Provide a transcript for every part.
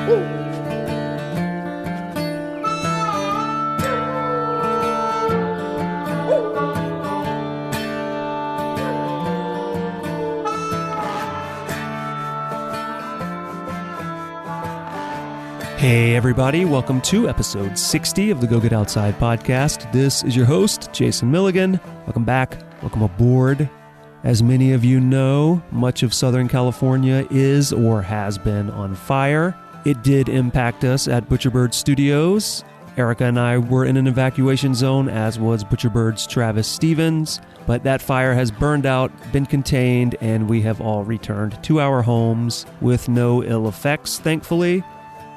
Hey everybody, welcome to episode 60 of the Go Get Outside podcast. This is your host, Jason Milligan. Welcome back, welcome aboard. As many of you know, much of Southern California is or has been on fire. It did impact us at Butcherbird Studios. Erica and I were in an evacuation zone, as was Butcherbird's Travis Stevens. But that fire has burned out, been contained, and we have all returned to our homes with no ill effects, thankfully.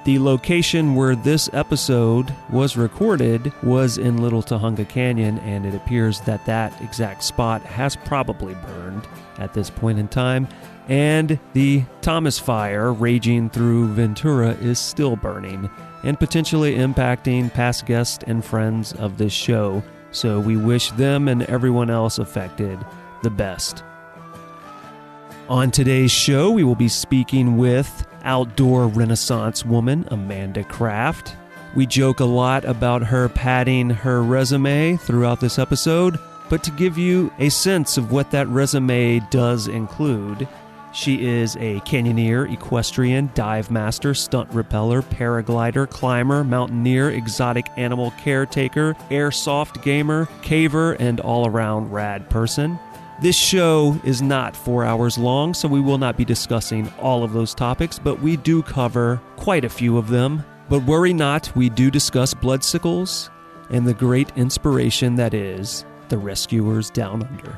The location where this episode was recorded was in Little Tujunga Canyon, and it appears that that exact spot has probably burned at this point in time. And the Thomas Fire raging through Ventura is still burning and potentially impacting past guests and friends of this show. So we wish them and everyone else affected the best. On today's show, we will be speaking with outdoor Renaissance woman Amanda Kraft. We joke a lot about her padding her resume throughout this episode, but to give you a sense of what that resume does include, she is a canyoneer, equestrian, dive master, stunt repeller, paraglider, climber, mountaineer, exotic animal caretaker, airsoft gamer, caver, and all-around rad person. This show is not 4 hours long, so we will not be discussing all of those topics, but we do cover quite a few of them. But worry not, we do discuss bloodsickles and the great inspiration that is the Rescuers Down Under.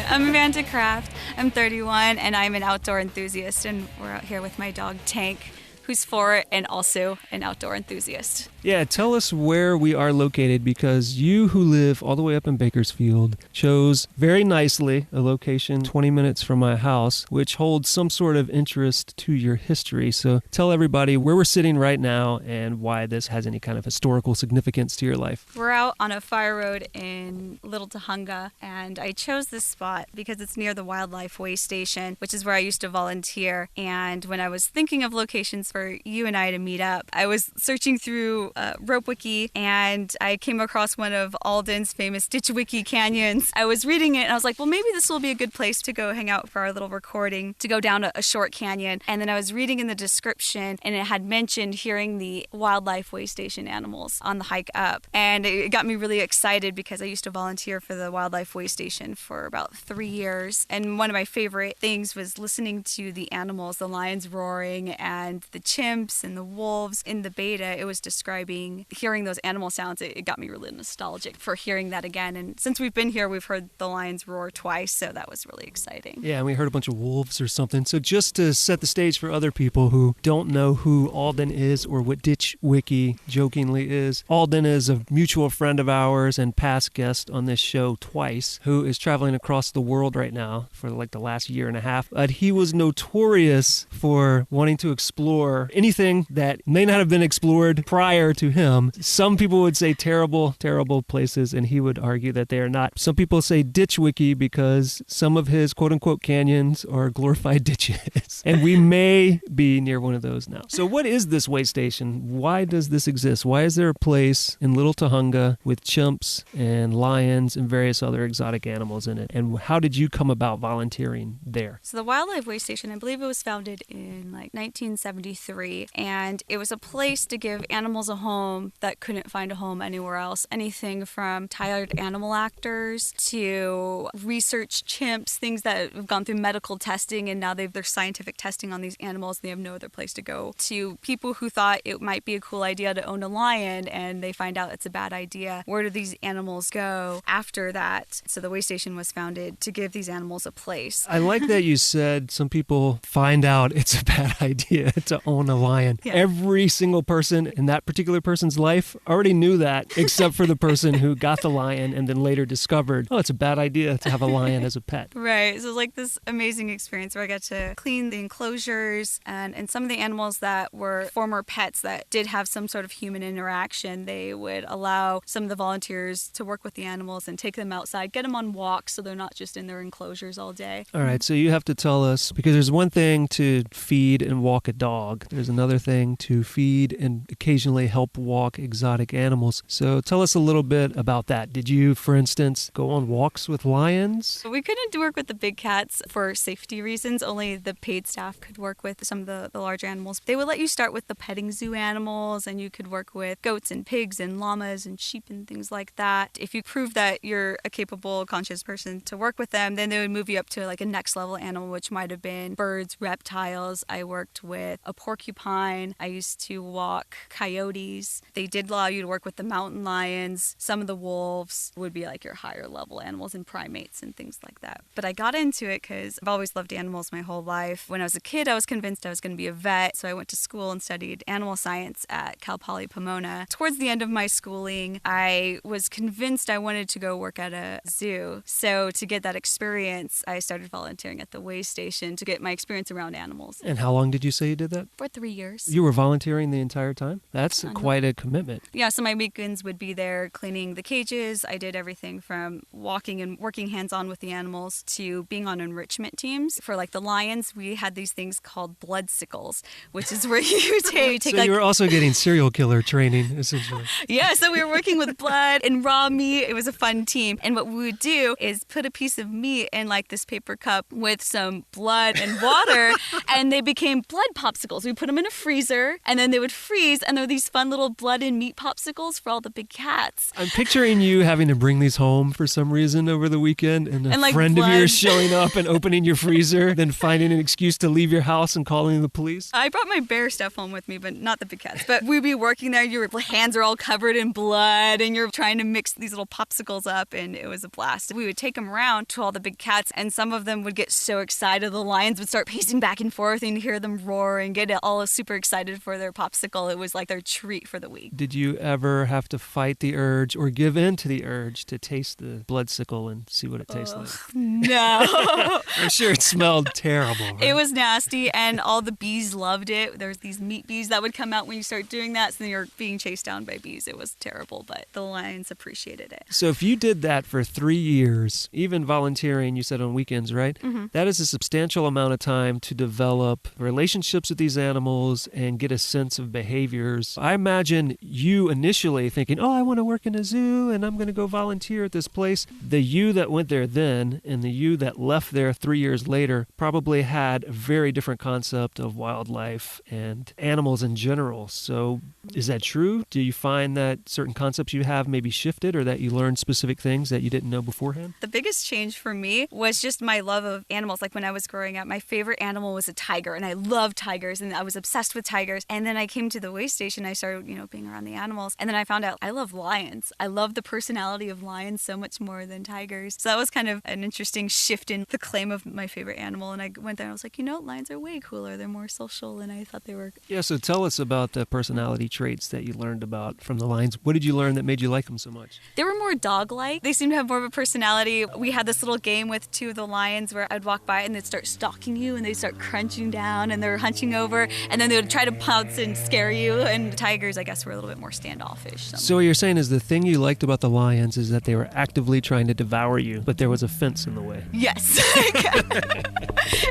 I'm Amanda Kraft. I'm 31 and I'm an outdoor enthusiast, and we're out here with my dog Tank, who's 4 and also an outdoor enthusiast. Yeah, tell us where we are located, because you who live all the way up in Bakersfield chose very nicely a location 20 minutes from my house, which holds some sort of interest to your history. So tell everybody where we're sitting right now and why this has any kind of historical significance to your life. We're out on a fire road in Little Tujunga, and I chose this spot because it's near the wildlife Waystation, which is where I used to volunteer. And when I was thinking of locations for you and I to meet up, I was searching through Rope Wiki, and I came across one of Alden's famous Ditch Wiki canyons. I was reading it and I was like, well, maybe this will be a good place to go hang out for our little recording, to go down a short canyon. And then I was reading in the description, and it had mentioned hearing the wildlife Waystation animals on the hike up. And it got me really excited because I used to volunteer for the wildlife Waystation for about 3 years. And one of my favorite things was listening to the animals, the lions roaring and the chimps and the wolves. In the beta, it was describing hearing those animal sounds. It got me really nostalgic for hearing that again. And since we've been here, we've heard the lions roar twice, so that was really exciting. Yeah, and we heard a bunch of wolves or something. So just to set the stage for other people who don't know who Alden is or what Ditch Wiki jokingly is, Alden is a mutual friend of ours and past guest on this show twice, who is traveling across the world right now for like the last year and a half. But he was notorious for wanting to explore anything that may not have been explored prior to him. Some people would say terrible, terrible places, and he would argue that they are not. Some people say Ditch Wiki because some of his quote-unquote canyons are glorified ditches. And we may be near one of those now. So what is this Waystation? Why does this exist? Why is there a place in Little Tujunga with chimps and lions and various other exotic animals in it? And how did you come about volunteering there? So the Wildlife Waystation, I believe it was founded in like 1973, and it was a place to give animals a home that couldn't find a home anywhere else. Anything from tired animal actors to research chimps, things that have gone through medical testing and now they're scientific testing on these animals and they have no other place to go, to people who thought it might be a cool idea to own a lion and they find out it's a bad idea. Where do these animals go after that? So the Waystation was founded to give these animals a place. I like that you said some people find out it's a bad idea to own a lion. Yeah. Every single person in that particular particular person's life already knew that, except for the person who got the lion and then later discovered, oh, it's a bad idea to have a lion as a pet. Right. So it was like this amazing experience where I got to clean the enclosures and some of the animals that were former pets that did have some sort of human interaction, they would allow some of the volunteers to work with the animals and take them outside, get them on walks so they're not just in their enclosures all day. All right. So you have to tell us, because there's one thing to feed and walk a dog. There's another thing to feed and occasionally help walk exotic animals. So tell us a little bit about that. Did you, for instance, go on walks with lions? We couldn't work with the big cats for safety reasons. Only the paid staff could work with some of the larger animals. They would let you start with the petting zoo animals, and you could work with goats and pigs and llamas and sheep and things like that. If you prove that you're a capable, conscious person to work with them, then they would move you up to like a next level animal, which might have been birds, reptiles. I worked with a porcupine. I used to walk coyotes. They did allow you to work with the mountain lions. Some of the wolves would be like your higher level animals and primates and things like that. But I got into it because I've always loved animals my whole life. When I was a kid, I was convinced I was going to be a vet. So I went to school and studied animal science at Cal Poly Pomona. Towards the end of my schooling, I was convinced I wanted to go work at a zoo. So to get that experience, I started volunteering at the Waystation to get my experience around animals. And how long did you say you did that? For 3 years. You were volunteering the entire time? That's quite a commitment. Yeah, so my weekends would be there cleaning the cages. I did everything from walking and working hands-on with the animals to being on enrichment teams. For like the lions, we had these things called bloodsickles, which is where you take so you were also getting serial killer training, essentially. Yeah, so we were working with blood and raw meat. It was a fun team. And what we would do is put a piece of meat in like this paper cup with some blood and water, and they became blood popsicles. We put them in a freezer, and then they would freeze, and there were these fun little blood and meat popsicles for all the big cats. I'm picturing you having to bring these home for some reason over the weekend, and a like friend of yours showing up and opening your freezer, then finding an excuse to leave your house and calling the police. I brought my bear stuff home with me, but not the big cats. But we'd be working there, your hands are all covered in blood, and you're trying to mix these little popsicles up, and it was a blast. We would take them around to all the big cats, and some of them would get so excited. The lions would start pacing back and forth, and you'd hear them roar and get all super excited for their popsicle. It was like their treat for the week. Did you ever have to fight the urge or give in to the urge to taste the bloodsicle and see what it tastes like? No. I'm sure it smelled terrible. Right? It was nasty, and all the bees loved it. There's these meat bees that would come out when you start doing that, so then you're being chased down by bees. It was terrible, but the lions appreciated it. So if you did that for 3 years, even volunteering, you said on weekends, right? Mm-hmm. That is a substantial amount of time to develop relationships with these animals and get a sense of behaviors. I imagine you initially thinking, oh, I want to work in a zoo and I'm going to go volunteer at this place. The you that went there then and the you that left there 3 years later probably had a very different concept of wildlife and animals in general. So is that true? Do you find that certain concepts you have maybe shifted, or that you learned specific things that you didn't know beforehand? The biggest change for me was just my love of animals. Like when I was growing up, my favorite animal was a tiger, and I loved tigers, and I was obsessed with tigers. And then I came to the Waystation, I started, being around the animals, and then I found out I love lions. I love the personality of lions so much more than tigers. So that was kind of an interesting shift in the claim of my favorite animal. And I went there and I was like, lions are way cooler. They're more social than I thought they were. Yeah, so tell us about the personality traits that you learned about from the lions. What did you learn that made you like them so much? They were more dog-like. They seemed to have more of a personality. We had this little game with two of the lions where I'd walk by and they'd start stalking you and they'd start crunching down and they're hunching over, and then they would try to pounce and scare you. And the tigers, I guess, were a little bit more standoffish. So what you're saying is the thing you liked about the lions is that they were actively trying to devour you, but there was a fence in the way. Yes.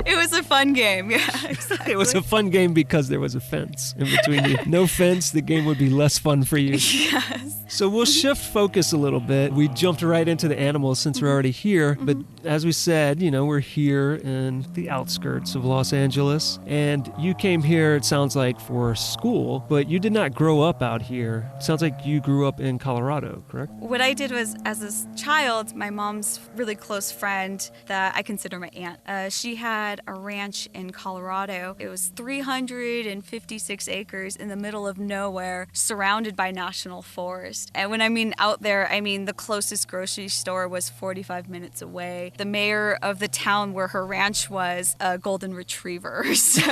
It was a fun game. Yeah, exactly. It was a fun game because there was a fence in between you. No fence, the game would be less fun for you. Yes. So we'll shift focus a little bit. We jumped right into the animals since we're already here. But as we said, we're here in the outskirts of Los Angeles. And you came here, it sounds like, for school, but you did not grow up out here. It sounds like you grew up in Colorado, correct? What I did was, as a child, my mom's really close friend that I consider my aunt, she had a ranch in Colorado. It was 356 acres in the middle of nowhere, surrounded by national forest. first. And when I mean out there, I mean the closest grocery store was 45 minutes away. The mayor of the town where her ranch was a golden retriever. So.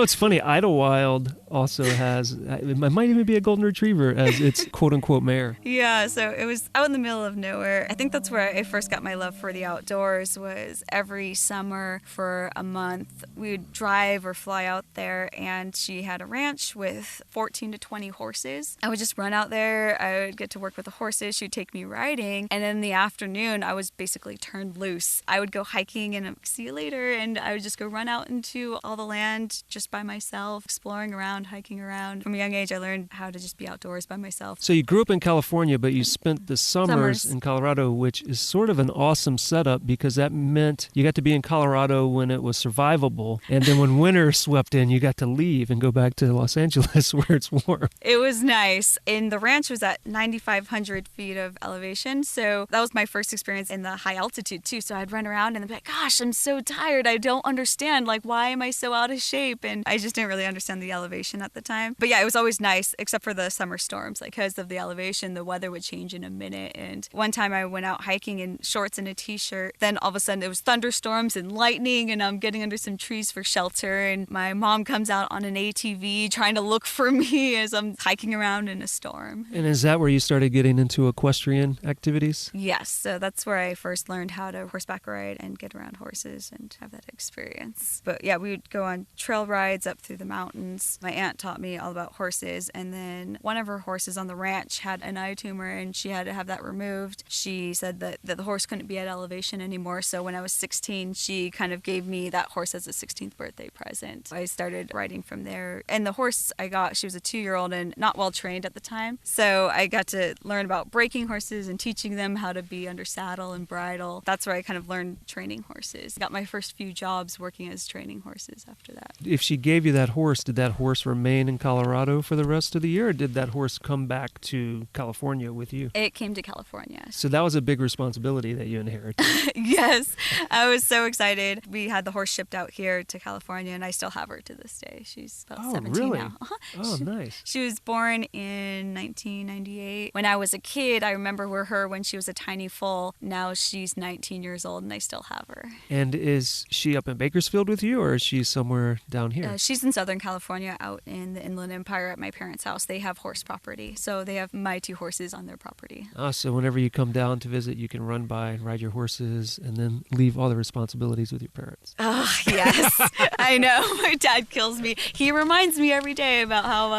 It's funny. Idlewild also has, it might even be a golden retriever as its quote-unquote mayor. Yeah, so it was out in the middle of nowhere. I think that's where I first got my love for the outdoors, was every summer for a month. We would drive or fly out there, and she had a ranch with 14 to 20 horses. I would just run out there. I would get to work with the horses. She would take me riding. And in the afternoon, I was basically turned loose. I would go hiking and see you later. And I would just go run out into all the land just by myself, exploring around, hiking around. From a young age, I learned how to just be outdoors by myself. So you grew up in California, but you spent the summers in Colorado, which is sort of an awesome setup because that meant you got to be in Colorado when it was survivable. And then when winter swept in, you got to leave and go back to Los Angeles where it's warm. It was nice. And the ranch was at 9,500 feet of elevation. So that was my first experience in the high altitude too. So I'd run around and be like, gosh, I'm so tired. I don't understand. Like, why am I so out of shape? And I just didn't really understand the elevation at the time. But yeah, it was always nice, except for the summer storms. Like, because of the elevation, the weather would change in a minute. And one time I went out hiking in shorts and a t-shirt. Then all of a sudden it was thunderstorms and lightning, and I'm getting under some trees for shelter. And my mom comes out on an ATV trying to look for me as I'm hiking around in a storm. And is that where you started getting into equestrian activities? Yes. So that's where I first learned how to horseback ride and get around horses and have that experience. But yeah, we would go on trail rides up through the mountains. My aunt taught me all about horses. And then one of her horses on the ranch had an eye tumor, and she had to have that removed. She said that the horse couldn't be at elevation anymore. So when I was 16, she kind of gave me that horse as a 16th birthday present. I started riding from there. And the horse I got, she was a 2-year-old and not well trained at the time. So I got to learn about breaking horses and teaching them how to be under saddle and bridle. That's where I kind of learned training horses. Got my first few jobs working as training horses after that. If she gave you that horse, did that horse remain in Colorado for the rest of the year, or did that horse come back to California with you? It came to California. So that was a big responsibility that you inherited. Yes, I was so excited. We had the horse shipped out here to California, and I still have her to this day. She's about 17 really? now. Oh, nice. She was born in 1998. When I was a kid, I remember her when she was a tiny foal. Now she's 19 years old, and I still have her. And is she up in Bakersfield with you, or is she somewhere down here? She's in Southern California, out in the Inland Empire at my parents' house. They have horse property, so they have my 2 horses on their property. So whenever you come down to visit, you can run by and ride your horses and then leave all the responsibilities with your parents. Oh, yes. I know. My dad kills me. He reminds me every day about how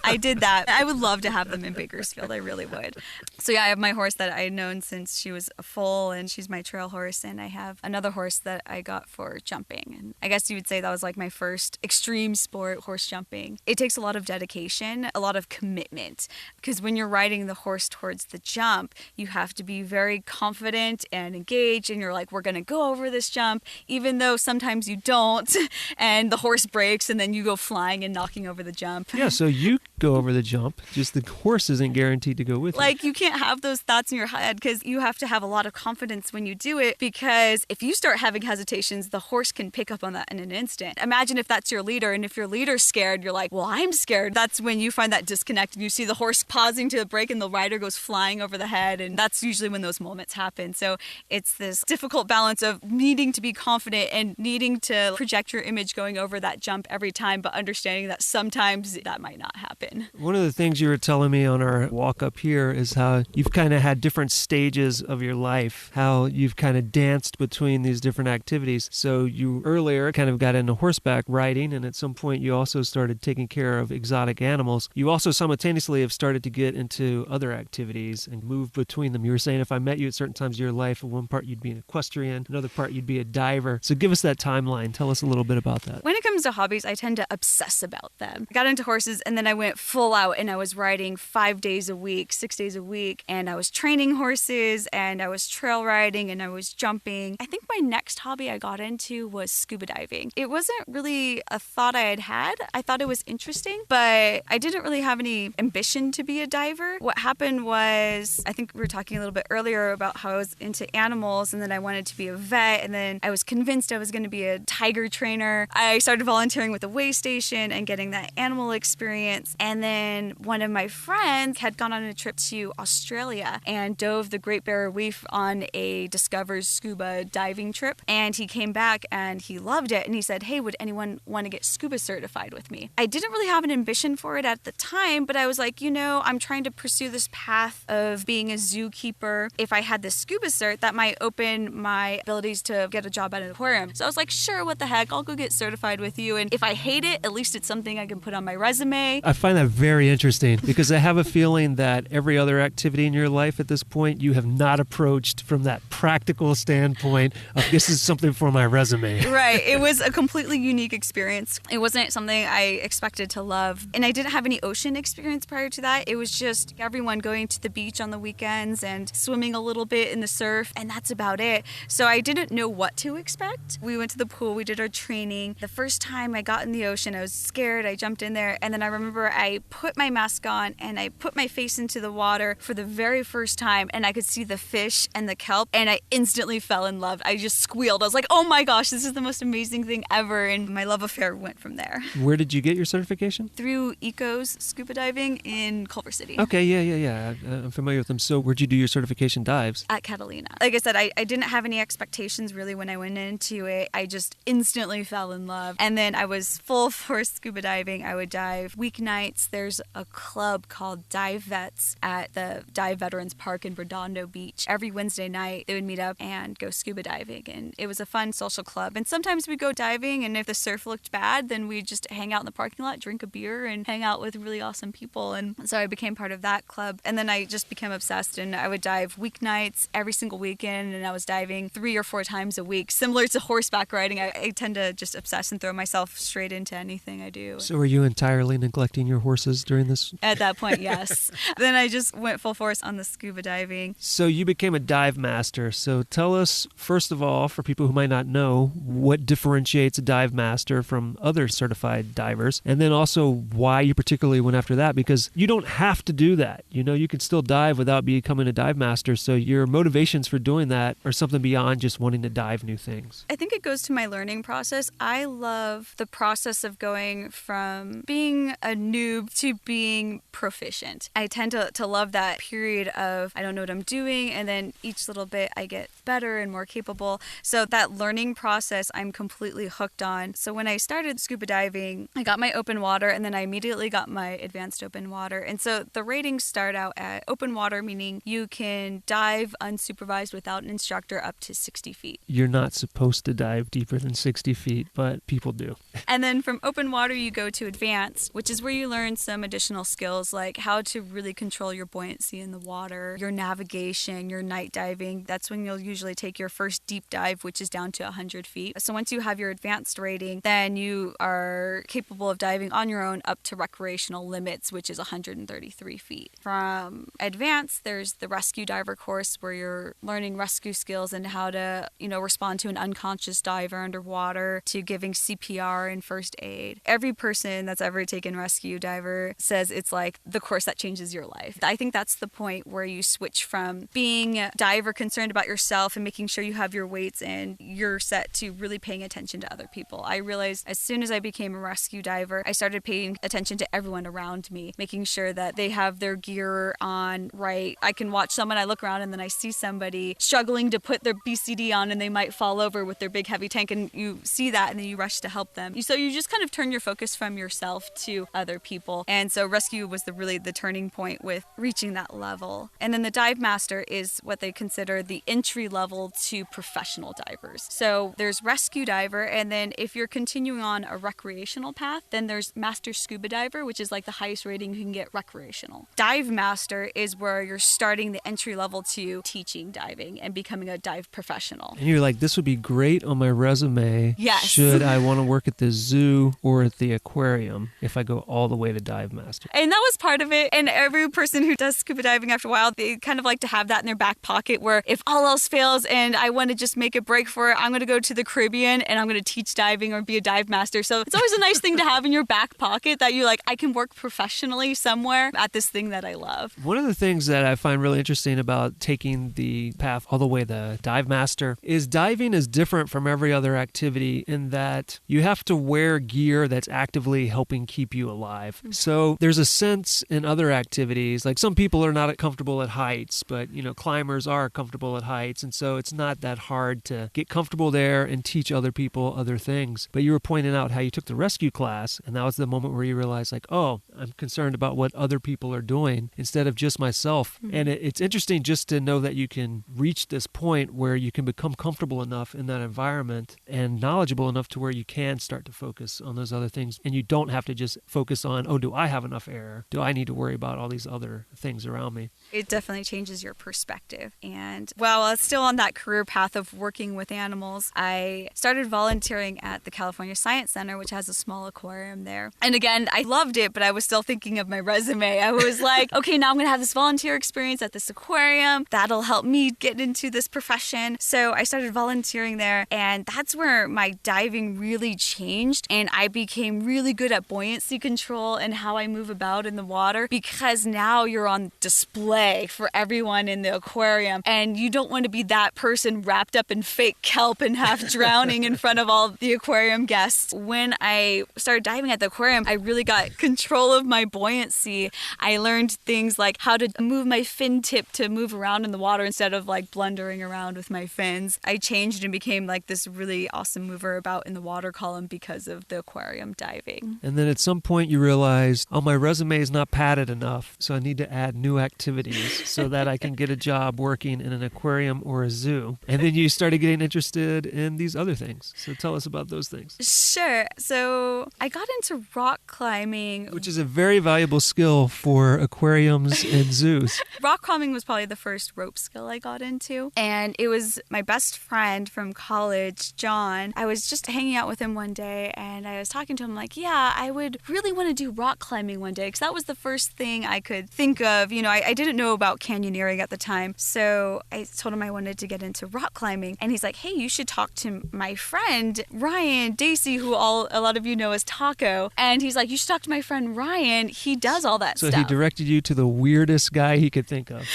I did that. I would love to have them in Bakersfield. I really would. So yeah, I have my horse that I've known since she was a foal, and she's my trail horse. And I have another horse that I got for jumping. And I guess you would say that was like my first extreme sport, horse jumping. It takes a lot of dedication, a lot of commitment, because when you're riding the horse towards the jump, you have to be very confident and engaged, and you're like, we're going to go over this jump, even though sometimes you don't, and the horse breaks, and then you go flying and knocking over the jump. Yeah, so you go over the jump, just the horse isn't guaranteed to go with you. Like, you can't have those thoughts in your head, because you have to have a lot of confidence when you do it, because if you start having hesitations, the horse can pick up on that in an instant. Imagine if that's your leader, and if your leader's scared, you're like, well, I'm scared. That's when you find that disconnect, and you see the horse pausing to break, and the rider goes flying over the head, and that's usually when those moments happen. So it's this difficult balance of needing to be confident and needing to project your image going over that jump every time, but understanding that sometimes that might not happen. One of the things you were telling me on our walk up here is how you've kind of had different stages of your life, how you've kind of danced between these different activities. So you earlier kind of got into horseback riding, and at some point you also started taking care of exotic animals. You also simultaneously have started to get into other activities and move between them. You were saying if I met you at certain times of your life, in one part you'd be an equestrian, another part you'd be a diver. So give us that timeline. Tell us a little bit about that. When it comes to hobbies, I tend to obsess about them. I got into horses, and then I went full out, and I was riding 5 days a week, 6 days a week, and I was training horses, and I was trail riding, and I was jumping. I think my next hobby I got into was scuba diving. It wasn't really a thought I had had. I thought it was interesting, but I didn't really have any ambition to be a diver. What happened was, I think we were talking a little bit earlier about how I was into animals, and then I wanted to be a vet, and then I was convinced I was going to be a tiger trainer. I started volunteering with the Waystation and getting that animal experience, and then one of my friends had gone on a trip to Australia and dove the Great Barrier Reef on a Discover's scuba diving trip. And he came back and he loved it. And he said, hey, would anyone want to get scuba certified with me? I didn't really have an ambition for it at the time, but I was like, I'm trying to pursue this path of being a zookeeper. If I had this scuba cert, that might open my abilities to get a job at an aquarium. So I was like, sure, what the heck? I'll go get certified with you. And if I hate it, at least it's something I can put on my resume. I find that very interesting because I have a feeling that every other activity in your life at this point, you have not approached from that practical standpoint of this is something for my resume. Right. It was a completely unique experience. It wasn't something I expected to love. And I didn't have any ocean experience prior to that. It was just everyone going to the beach on the weekends and swimming a little bit in the surf, and that's about it. So I didn't know what to expect. We went to the pool, we did our training. The first time I got in the ocean, I was scared. I jumped in there, and then I remember I put my mask on and I put my face into the water for the very first time, and I could see the fish and the kelp, and I instantly fell in love. I just squealed. I was like, oh my gosh, this is the most amazing thing ever, and my love affair went from there. Where did you get your certification? Through Eco's Scuba Diving in Culver City. Okay, yeah. I'm familiar with them. So where'd you do your certification dives? At Catalina. Like I said, I didn't have any expectations really when I went into it. I just instantly fell in love. And then I was full force scuba diving. I would dive weeknights. There's a club called Dive Vets at the Dive Veterans Park in Redondo Beach. Every Wednesday night, they would meet up and go scuba diving. And it was a fun social club. And sometimes we'd go diving, and if the surf looked bad, then we'd just hang out in the parking lot, drink a beer, and hang out with really awesome people. And so I became part of that club. And then I just became obsessed, and I would dive weeknights every single weekend, and I was diving 3 or 4 times a week. Similar to horseback riding, I tend to just obsess and throw myself straight into anything I do. So were you entirely neglecting your horses during this? At that point, yes. Then I just went full force on the scuba diving. So you became a dive master. So tell us, first of all, for people who might not know, what differentiates a dive master from other certified divers, and then also why you particularly went after that, because you don't have to do that. You can still dive without becoming a dive master. So your motivations for doing that are something beyond just wanting to dive new things. I think it goes to my learning process. I love the process of going from being a noob to being proficient. I tend to love that period of I don't know what I'm doing, and then each little bit I get better and more capable. So that learning process I'm completely hooked on. So when I started scuba diving, I got my open water, and then I immediately got my advanced open water. And so the ratings start out at open water, meaning you can dive unsupervised without an instructor up to 60 feet. You're not supposed to dive deeper than 60 feet, but people do. And then from open water, you go to advanced, which is where you learn some additional skills like how to really control your buoyancy in the water, your navigation, your night diving. That's when you'll usually take your first deep dive, which is down to 100 feet. So once you have your advanced rating, then you are capable of diving on your own up to recreational limits, which is 133 feet. From advanced, there's the rescue diver course where you're learning rescue skills and how to, respond to an unconscious diver underwater, to giving CPR and first aid. Every person that's ever taken rescue diver says it's like the course that changes your life. I think that's the point where you switch from being a diver concerned about yourself and making sure you have your weights and you're set to really paying attention to other people. I realized as soon as I became a rescue diver, I started paying attention to everyone around me, making sure that they have their gear on right. I can watch someone, I look around, and then I see somebody struggling to put their BCD on, and they might fall over with their big heavy tank, and you see that and then you rush to help them. So you just kind of turn your focus from yourself to other people. And so rescue was really the turning point with reaching that level. And then the dive master is what they consider the entry level to professional divers. So there's rescue diver, and then if you're continuing on a recreational path, then there's master scuba diver, which is like the highest rating you can get recreational. Dive master is where you're starting the entry level to teaching diving and becoming a dive professional. And you're like, this would be great on my resume. Yes. Should I want to work at the zoo or at the aquarium if I go all the way to dive master? And that was part of it. And every person who does scuba diving after a while, they kind of like to have that in their back pocket where if all else fails and I want to just make a break for it, I'm going to go to the Caribbean and I'm going to teach diving or be a dive master. So it's always a nice thing to have in your back pocket that you're like, I can work professionally somewhere at this thing that I love. One of the things that I find really interesting about taking the path all the way to dive master is diving is different from every other activity in that you have to wear gear that's actively helping keep you alive. So there's a sense difference in other activities. Like some people are not comfortable at heights, but, climbers are comfortable at heights. And so it's not that hard to get comfortable there and teach other people other things. But you were pointing out how you took the rescue class, and that was the moment where you realized, like, oh, I'm concerned about what other people are doing instead of just myself. Mm-hmm. And it's interesting just to know that you can reach this point where you can become comfortable enough in that environment and knowledgeable enough to where you can start to focus on those other things. And you don't have to just focus on, oh, do I have enough air? Do I need to worry about all these other things around me? It definitely changes your perspective. And while I was still on that career path of working with animals, I started volunteering at the California Science Center, which has a small aquarium there. And again, I loved it, but I was still thinking of my resume. I was like, okay, now I'm going to have this volunteer experience at this aquarium. That'll help me get into this profession. So I started volunteering there, and that's where my diving really changed. And I became really good at buoyancy control and how I move about in the water, because now you're on display for everyone in the aquarium, and you don't want to be that person wrapped up in fake kelp and half drowning in front of all the aquarium guests. When I started diving at the aquarium, I really got control of my buoyancy. I learned things like how to move my fin tip to move around in the water instead of like blundering around with my fins. I changed and became like this really awesome mover about in the water column because of the aquarium diving. And then at some point you realized, oh, my resume is not padded enough, so I need to add new activities so that I can get a job working in an aquarium or a zoo. And then you started getting interested in these other things. So tell us about those things. Sure. So I got into rock climbing, which is a very valuable skill for aquariums and zoos. Rock climbing was probably the first rope skill I got into. And it was my best friend from college, John. I was just hanging out with him one day, and I was talking to him like, yeah, I would really want to do rock climbing one day, because that was the first thing I could think of. I didn't know about canyoneering at the time. So I told him I wanted to get into rock climbing. And he's like, hey, you should talk to my friend, Ryan Dacey, who a lot of you know as Taco. And he's like, you should talk to my friend Ryan. He does all that stuff. So he directed you to the weirdest guy he could think of.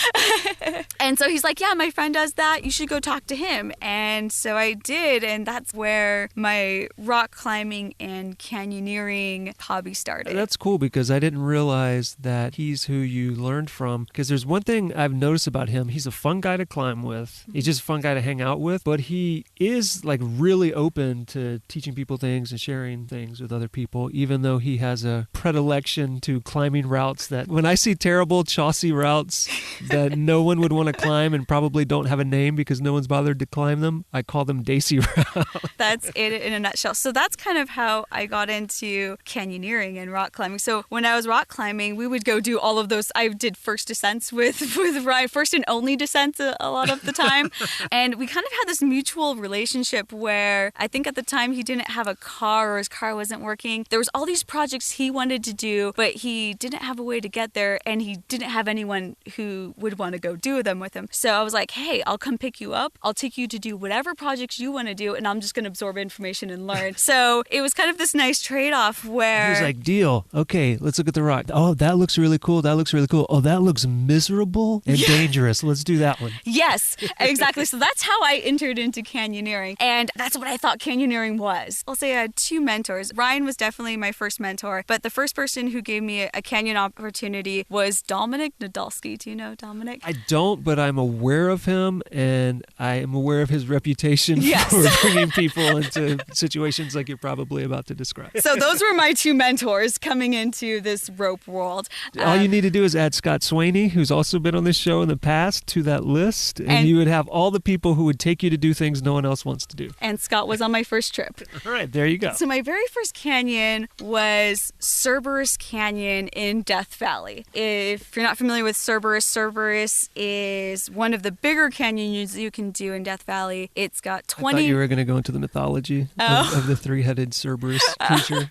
And so he's like, yeah, my friend does that. You should go talk to him. And so I did. And that's where my rock climbing and canyoneering hobby started. That's cool, because I didn't realize that he's who you learned from. Because there's one thing I've noticed about him. He's a fun guy to climb with. He's just a fun guy to hang out with. But he is like really open to teaching people things and sharing things with other people, even though he has a predilection to climbing routes that when I see terrible Chaucy routes that no one would want to climb and probably don't have a name because no one's bothered to climb them, I call them Dacey routes. That's it in a nutshell. So that's kind of how I got into canyoneering and rock climbing. So when I was rock climbing, we would go do all of those. I did first descents with Ryan, first and only descents a lot of the time. And we kind of had this mutual relationship where I think at the time he didn't have a car, or his car wasn't working. There was all these projects he wanted to do, but he didn't have a way to get there, and he didn't have anyone who would want to go do them with him. So I was like, hey, I'll come pick you up. I'll take you to do whatever projects you want to do, and I'm just going to absorb information and learn. So it was kind of this nice trade-off where... He was like, deal. Okay, let's look at the rock. Oh, that looks really cool. That looks really cool. Oh, that looks miserable and dangerous. Let's do that one. Yes, exactly. So that's how I entered into canyoneering, and that's what I thought canyoneering was. I'll say I had two mentors. Ryan was definitely my first mentor, but the first person who gave me a canyon opportunity was Dominic Nadolski. Do you know Dominic? I don't, but I'm aware of him, and I am aware of his reputation for bringing people into situations like you're probably about to describe. So those were my two mentors coming into this rope world. All you need to do is add Scott Swaney, who's also been on this show in the past, to that list, and you would have all the people who would take you to do things no one else wants to do. And Scott was on my first trip. All right, there you go. So my very first canyon was Cerberus Canyon in Death Valley. If you're not familiar with Cerberus, Cerberus is one of the bigger canyons you can do in Death Valley. It's got 20... I thought you were going to go into the mythology of the three-headed Cerberus creature.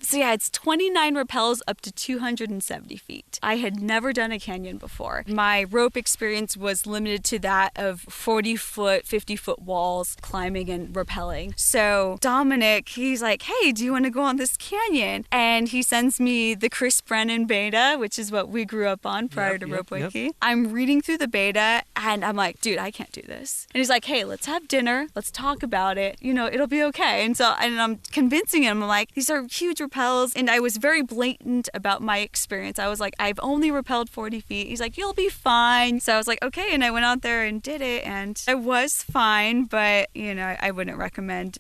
So yeah, it's 29 rappels up to 270 feet. I had never done a canyon before. My rope experience was limited to that of 40-foot, 50-foot walls, climbing and rappelling. So Dominic, he's like, hey, do you want to go on this canyon? And he sends me the Chris Brennan beta, which is what we grew up on prior to Rope Wiki. I'm reading through the beta, And I'm like, dude, I can't do this. And he's like, hey, let's have dinner. Let's talk about it. It'll be okay. And I'm convincing him, I'm like, these are huge rappels. And I was very blatant about my experience. I was like, I've only rappelled 40 feet. He's like, you'll be fine. So I was like, okay. And I went out there and did it. And I was fine, but, I wouldn't recommend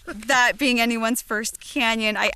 that being anyone's first canyon. I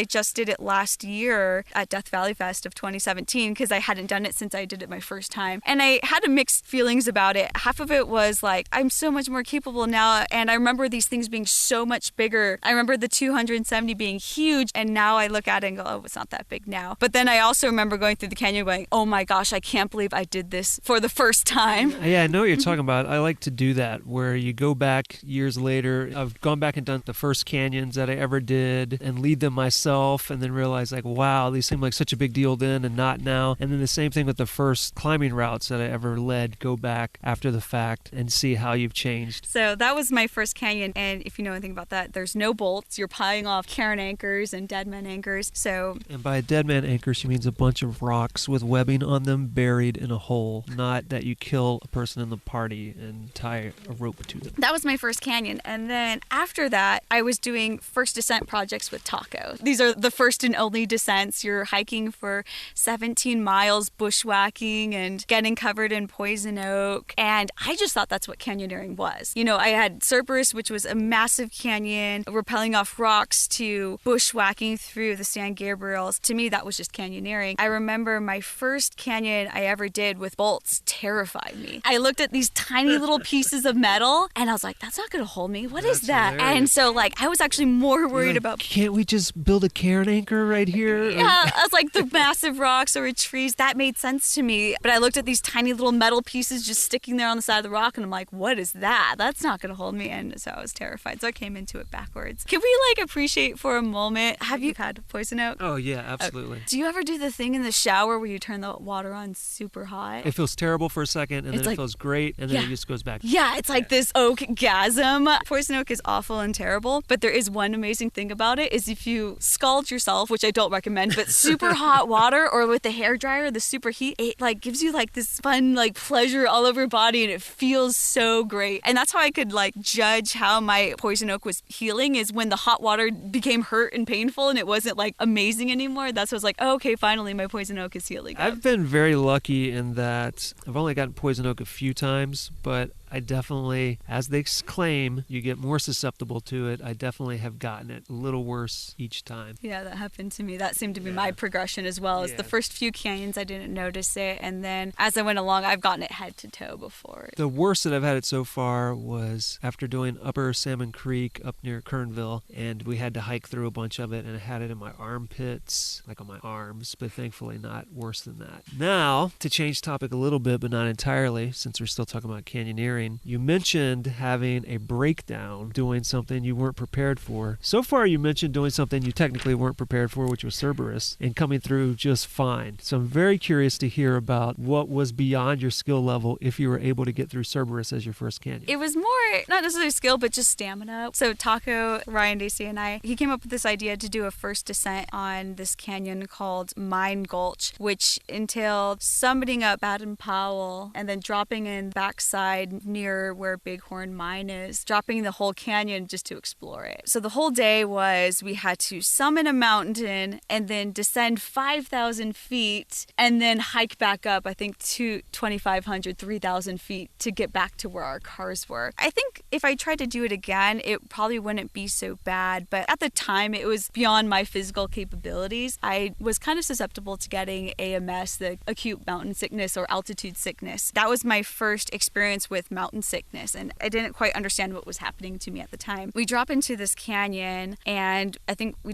just did it last year at Death Valley Fest of 2017 because I hadn't done it since I did it my first time. And I had mixed feelings about it. Half of it was like, I'm so much more capable now. And I remember these things being so much bigger. I remember the 270 being huge. And now I look at it and go, oh, it's not that big now. But then I also remember going through the canyon going, oh my gosh, I can't believe I did this for the first time. Yeah, I know what you're talking about. I like to do that where you go back years later. I've gone back and done the first canyons that I ever did and lead them myself and then realize like, wow, these seem like such a big deal then and not now. And then the same thing with the first climbing routes that I ever led, go back after the fact and see how you've changed. So that was my first canyon. And if you know anything about that, there's no bolts. You're piling off Karen anchors and dead man anchors. And by dead man anchors, she means a bunch of rocks with webbing on them buried in a hole, not that you kill a person in the party and tie a rope to them. That was my first canyon. And then after that, I was doing first descent projects with Taco. These are the first and only descents. You're hiking for 17 miles, bushwhacking and getting covered in poison oak. And I just thought that's what canyoneering was. I had Cerberus, which was a massive canyon, rappelling off rocks, to bushwhacking through the San Gabriels. To me, that was just canyoneering. I remember my first canyon I ever did with bolts terrified me. I looked at these tiny little pieces of metal and I was like, that's not going to hold me. What is that? Hilarious. And so I was actually more worried about... Can't we just build a Karen anchor right here? Yeah, I was like, the massive rocks or trees, that made sense to me. But I looked at these tiny little metal pieces just sticking there on the side of the rock and I'm like, what is that? That's not going to hold me. And so I was terrified. So I came into it backwards. Can we appreciate for a moment? Have you had poison oak? Oh, yeah, absolutely. Do you ever do the thing in the shower where you turn the water on super hot? It feels terrible for a second and then it feels great and then it just goes back. Yeah, it's like this oak-gasm. Poison oak is awful and terrible, but there is one amazing thing about it is if you scald yourself, which I don't recommend, but super hot water or with the hairdryer, the super heat, it gives you this fun pleasure all over your body and it feels so great. And that's how I could judge how my poison oak was healing is when the hot water became hurt and painful and it wasn't amazing anymore. That's what I was like, oh, okay, finally my poison oak is healing up. I've been very lucky in that I've only gotten poison oak a few times, but I definitely, as they claim, you get more susceptible to it. I definitely have gotten it a little worse each time. Yeah, that happened to me. That seemed to be my progression as well. As the first few canyons, I didn't notice it. And then as I went along, I've gotten it head to toe before. The worst that I've had it so far was after doing Upper Salmon Creek up near Kernville. And we had to hike through a bunch of it. And I had it in my armpits, on my arms. But thankfully not worse than that. Now, to change topic a little bit, but not entirely, since we're still talking about canyoneering, you mentioned having a breakdown, doing something you weren't prepared for. So far, you mentioned doing something you technically weren't prepared for, which was Cerberus, and coming through just fine. So I'm very curious to hear about what was beyond your skill level if you were able to get through Cerberus as your first canyon. It was more, not necessarily skill, but just stamina. So Taco, Ryan Dacey, and he came up with this idea to do a first descent on this canyon called Mine Gulch, which entailed summiting up Baden Powell and then dropping in backside near where Bighorn Mine is, dropping the whole canyon just to explore it. So the whole day was we had to summit a mountain and then descend 5,000 feet and then hike back up, I think, to 2,500, 3,000 feet to get back to where our cars were. I think if I tried to do it again, it probably wouldn't be so bad, but at the time it was beyond my physical capabilities. I was kind of susceptible to getting AMS, the acute mountain sickness or altitude sickness. That was my first experience with mountain sickness, and I didn't quite understand what was happening to me at the time. We drop into this canyon, and I think we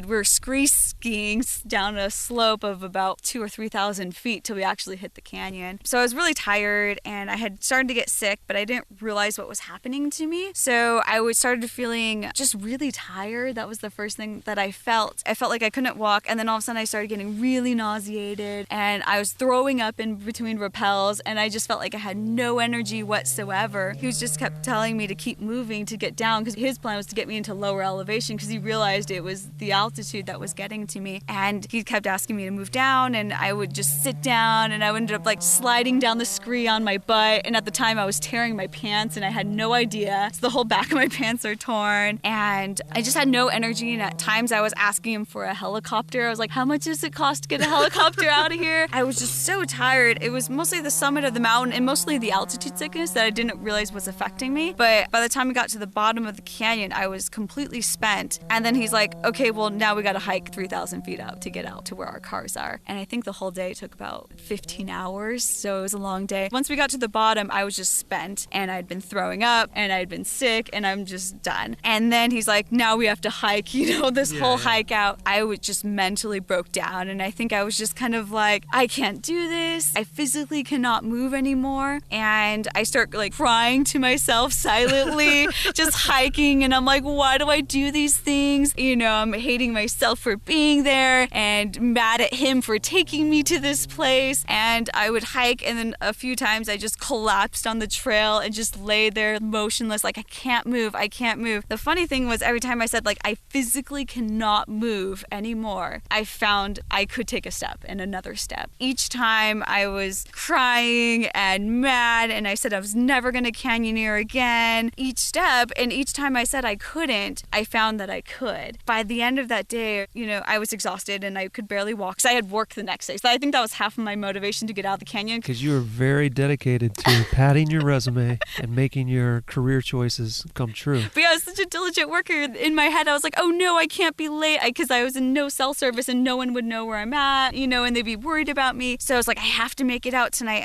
were skiing down a slope of about 2,000 or 3,000 feet till we actually hit the canyon. So I was really tired, and I had started to get sick, but I didn't realize what was happening to me. So I started feeling just really tired. That was the first thing that I felt. I felt like I couldn't walk, and then all of a sudden I started getting really nauseated, and I was throwing up in between rappels, and I just felt like I had no energy whatsoever whatsoever. He was just kept telling me to keep moving to get down because his plan was to get me into lower elevation because he realized it was the altitude that was getting to me. And he kept asking me to move down, and I would just sit down, and I ended up like sliding down the scree on my butt. And at the time I was tearing my pants and I had no idea. So the whole back of my pants are torn, and I just had no energy. And at times I was asking him for a helicopter. I was like, how much does it cost to get a helicopter out of here? I was just so tired. It was mostly the summit of the mountain and mostly the altitude sickness that I didn't realize was affecting me. But by the time we got to the bottom of the canyon, I was completely spent. And then he's like, okay, well, now we got to hike 3,000 feet out to get out to where our cars are. And I think the whole day took about 15 hours. So it was a long day. Once we got to the bottom, I was just spent, and I'd been throwing up and I'd been sick, and I'm just done. And then he's like, now we have to hike, this whole hike out. I would just mentally broke down, and I think I was just kind of like, I can't do this. I physically cannot move anymore. And I start like crying to myself silently, just hiking. And I'm like, why do I do these things? I'm hating myself for being there and mad at him for taking me to this place. And I would hike, and then a few times I just collapsed on the trail and just lay there motionless, like I can't move. The funny thing was, every time I said like I physically cannot move anymore, I found I could take a step and another step. Each time I was crying and mad, and I said I was never going to canyoneer again. Each step, and each time I said I couldn't, I found that I could. By the end of that day, I was exhausted and I could barely walk because I had work the next day. So I think that was half of my motivation to get out of the canyon. Because you were very dedicated to padding your resume and making your career choices come true. But yeah, I was such a diligent worker. In my head, I was like, oh no, I can't be late, because I was in no cell service and no one would know where I'm at, and they'd be worried about me. So I was like, I have to make it out tonight.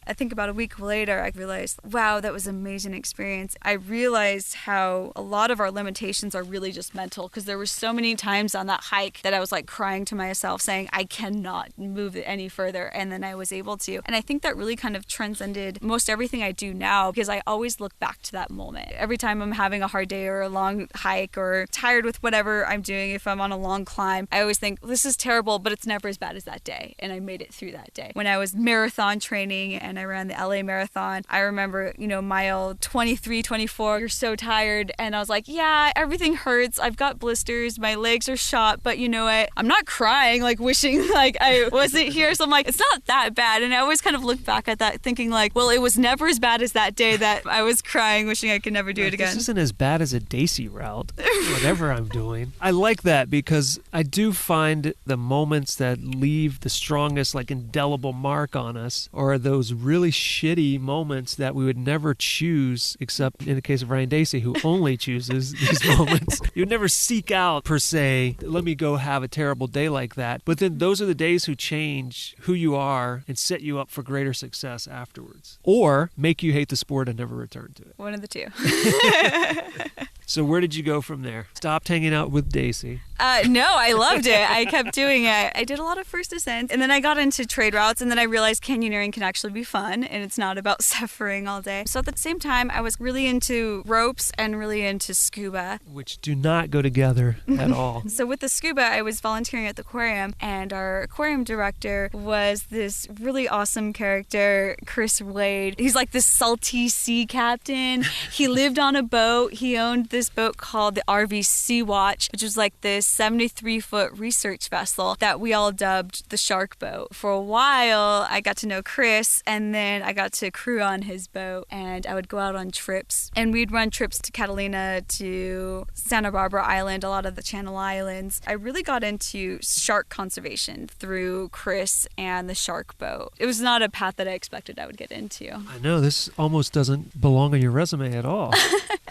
I think about a week later, I realized, wow, that was an amazing experience. I realized how a lot of our limitations are really just mental, because there were so many times on that hike that I was like crying to myself saying, I cannot move it any further. And then I was able to. And I think that really kind of transcended most everything I do now, because I always look back to that moment. Every time I'm having a hard day or a long hike or tired with whatever I'm doing, if I'm on a long climb, I always think, this is terrible, but it's never as bad as that day. And I made it through that day. When I was marathon training and I ran the LA marathon, I remember, mile 23, 24, you're so tired. And I was like, yeah, everything hurts. I've got blisters. My legs are shot. But you know what? I'm not crying, like wishing like I wasn't here. So I'm like, it's not that bad. And I always kind of look back at that thinking like, well, it was never as bad as that day that I was crying, wishing I could never do it again. This isn't as bad as a Daisy route, whatever I'm doing. I like that because I do find the moments that leave the strongest, like indelible mark on us are those really shitty moments that we would never choose, except in the case of Ryan Dacey, who only chooses these moments. You would never seek out, per se, let me go have a terrible day like that. But then those are the days who change who you are and set you up for greater success afterwards. Or make you hate the sport and never return to it. One of the two. So where did you go from there? Stopped hanging out with Daisy? No, I loved it. I kept doing it. I did a lot of first ascents, and then I got into trade routes, and then I realized canyoneering can actually be fun, and it's not about suffering all day. So at the same time, I was really into ropes and really into scuba. Which do not go together at all. So with the scuba, I was volunteering at the aquarium, and our aquarium director was this really awesome character, Chris Wade. He's like this salty sea captain. He lived on a boat. He owned this boat called the RV Sea Watch, which was like this 73-foot research vessel that we all dubbed the shark boat. For a while, I got to know Chris, and then I got to crew on his boat, and I would go out on trips, and we'd run trips to Catalina, to Santa Barbara Island, a lot of the Channel Islands. I really got into shark conservation through Chris and the shark boat. It was not a path that I expected I would get into. I know, this almost doesn't belong on your resume at all.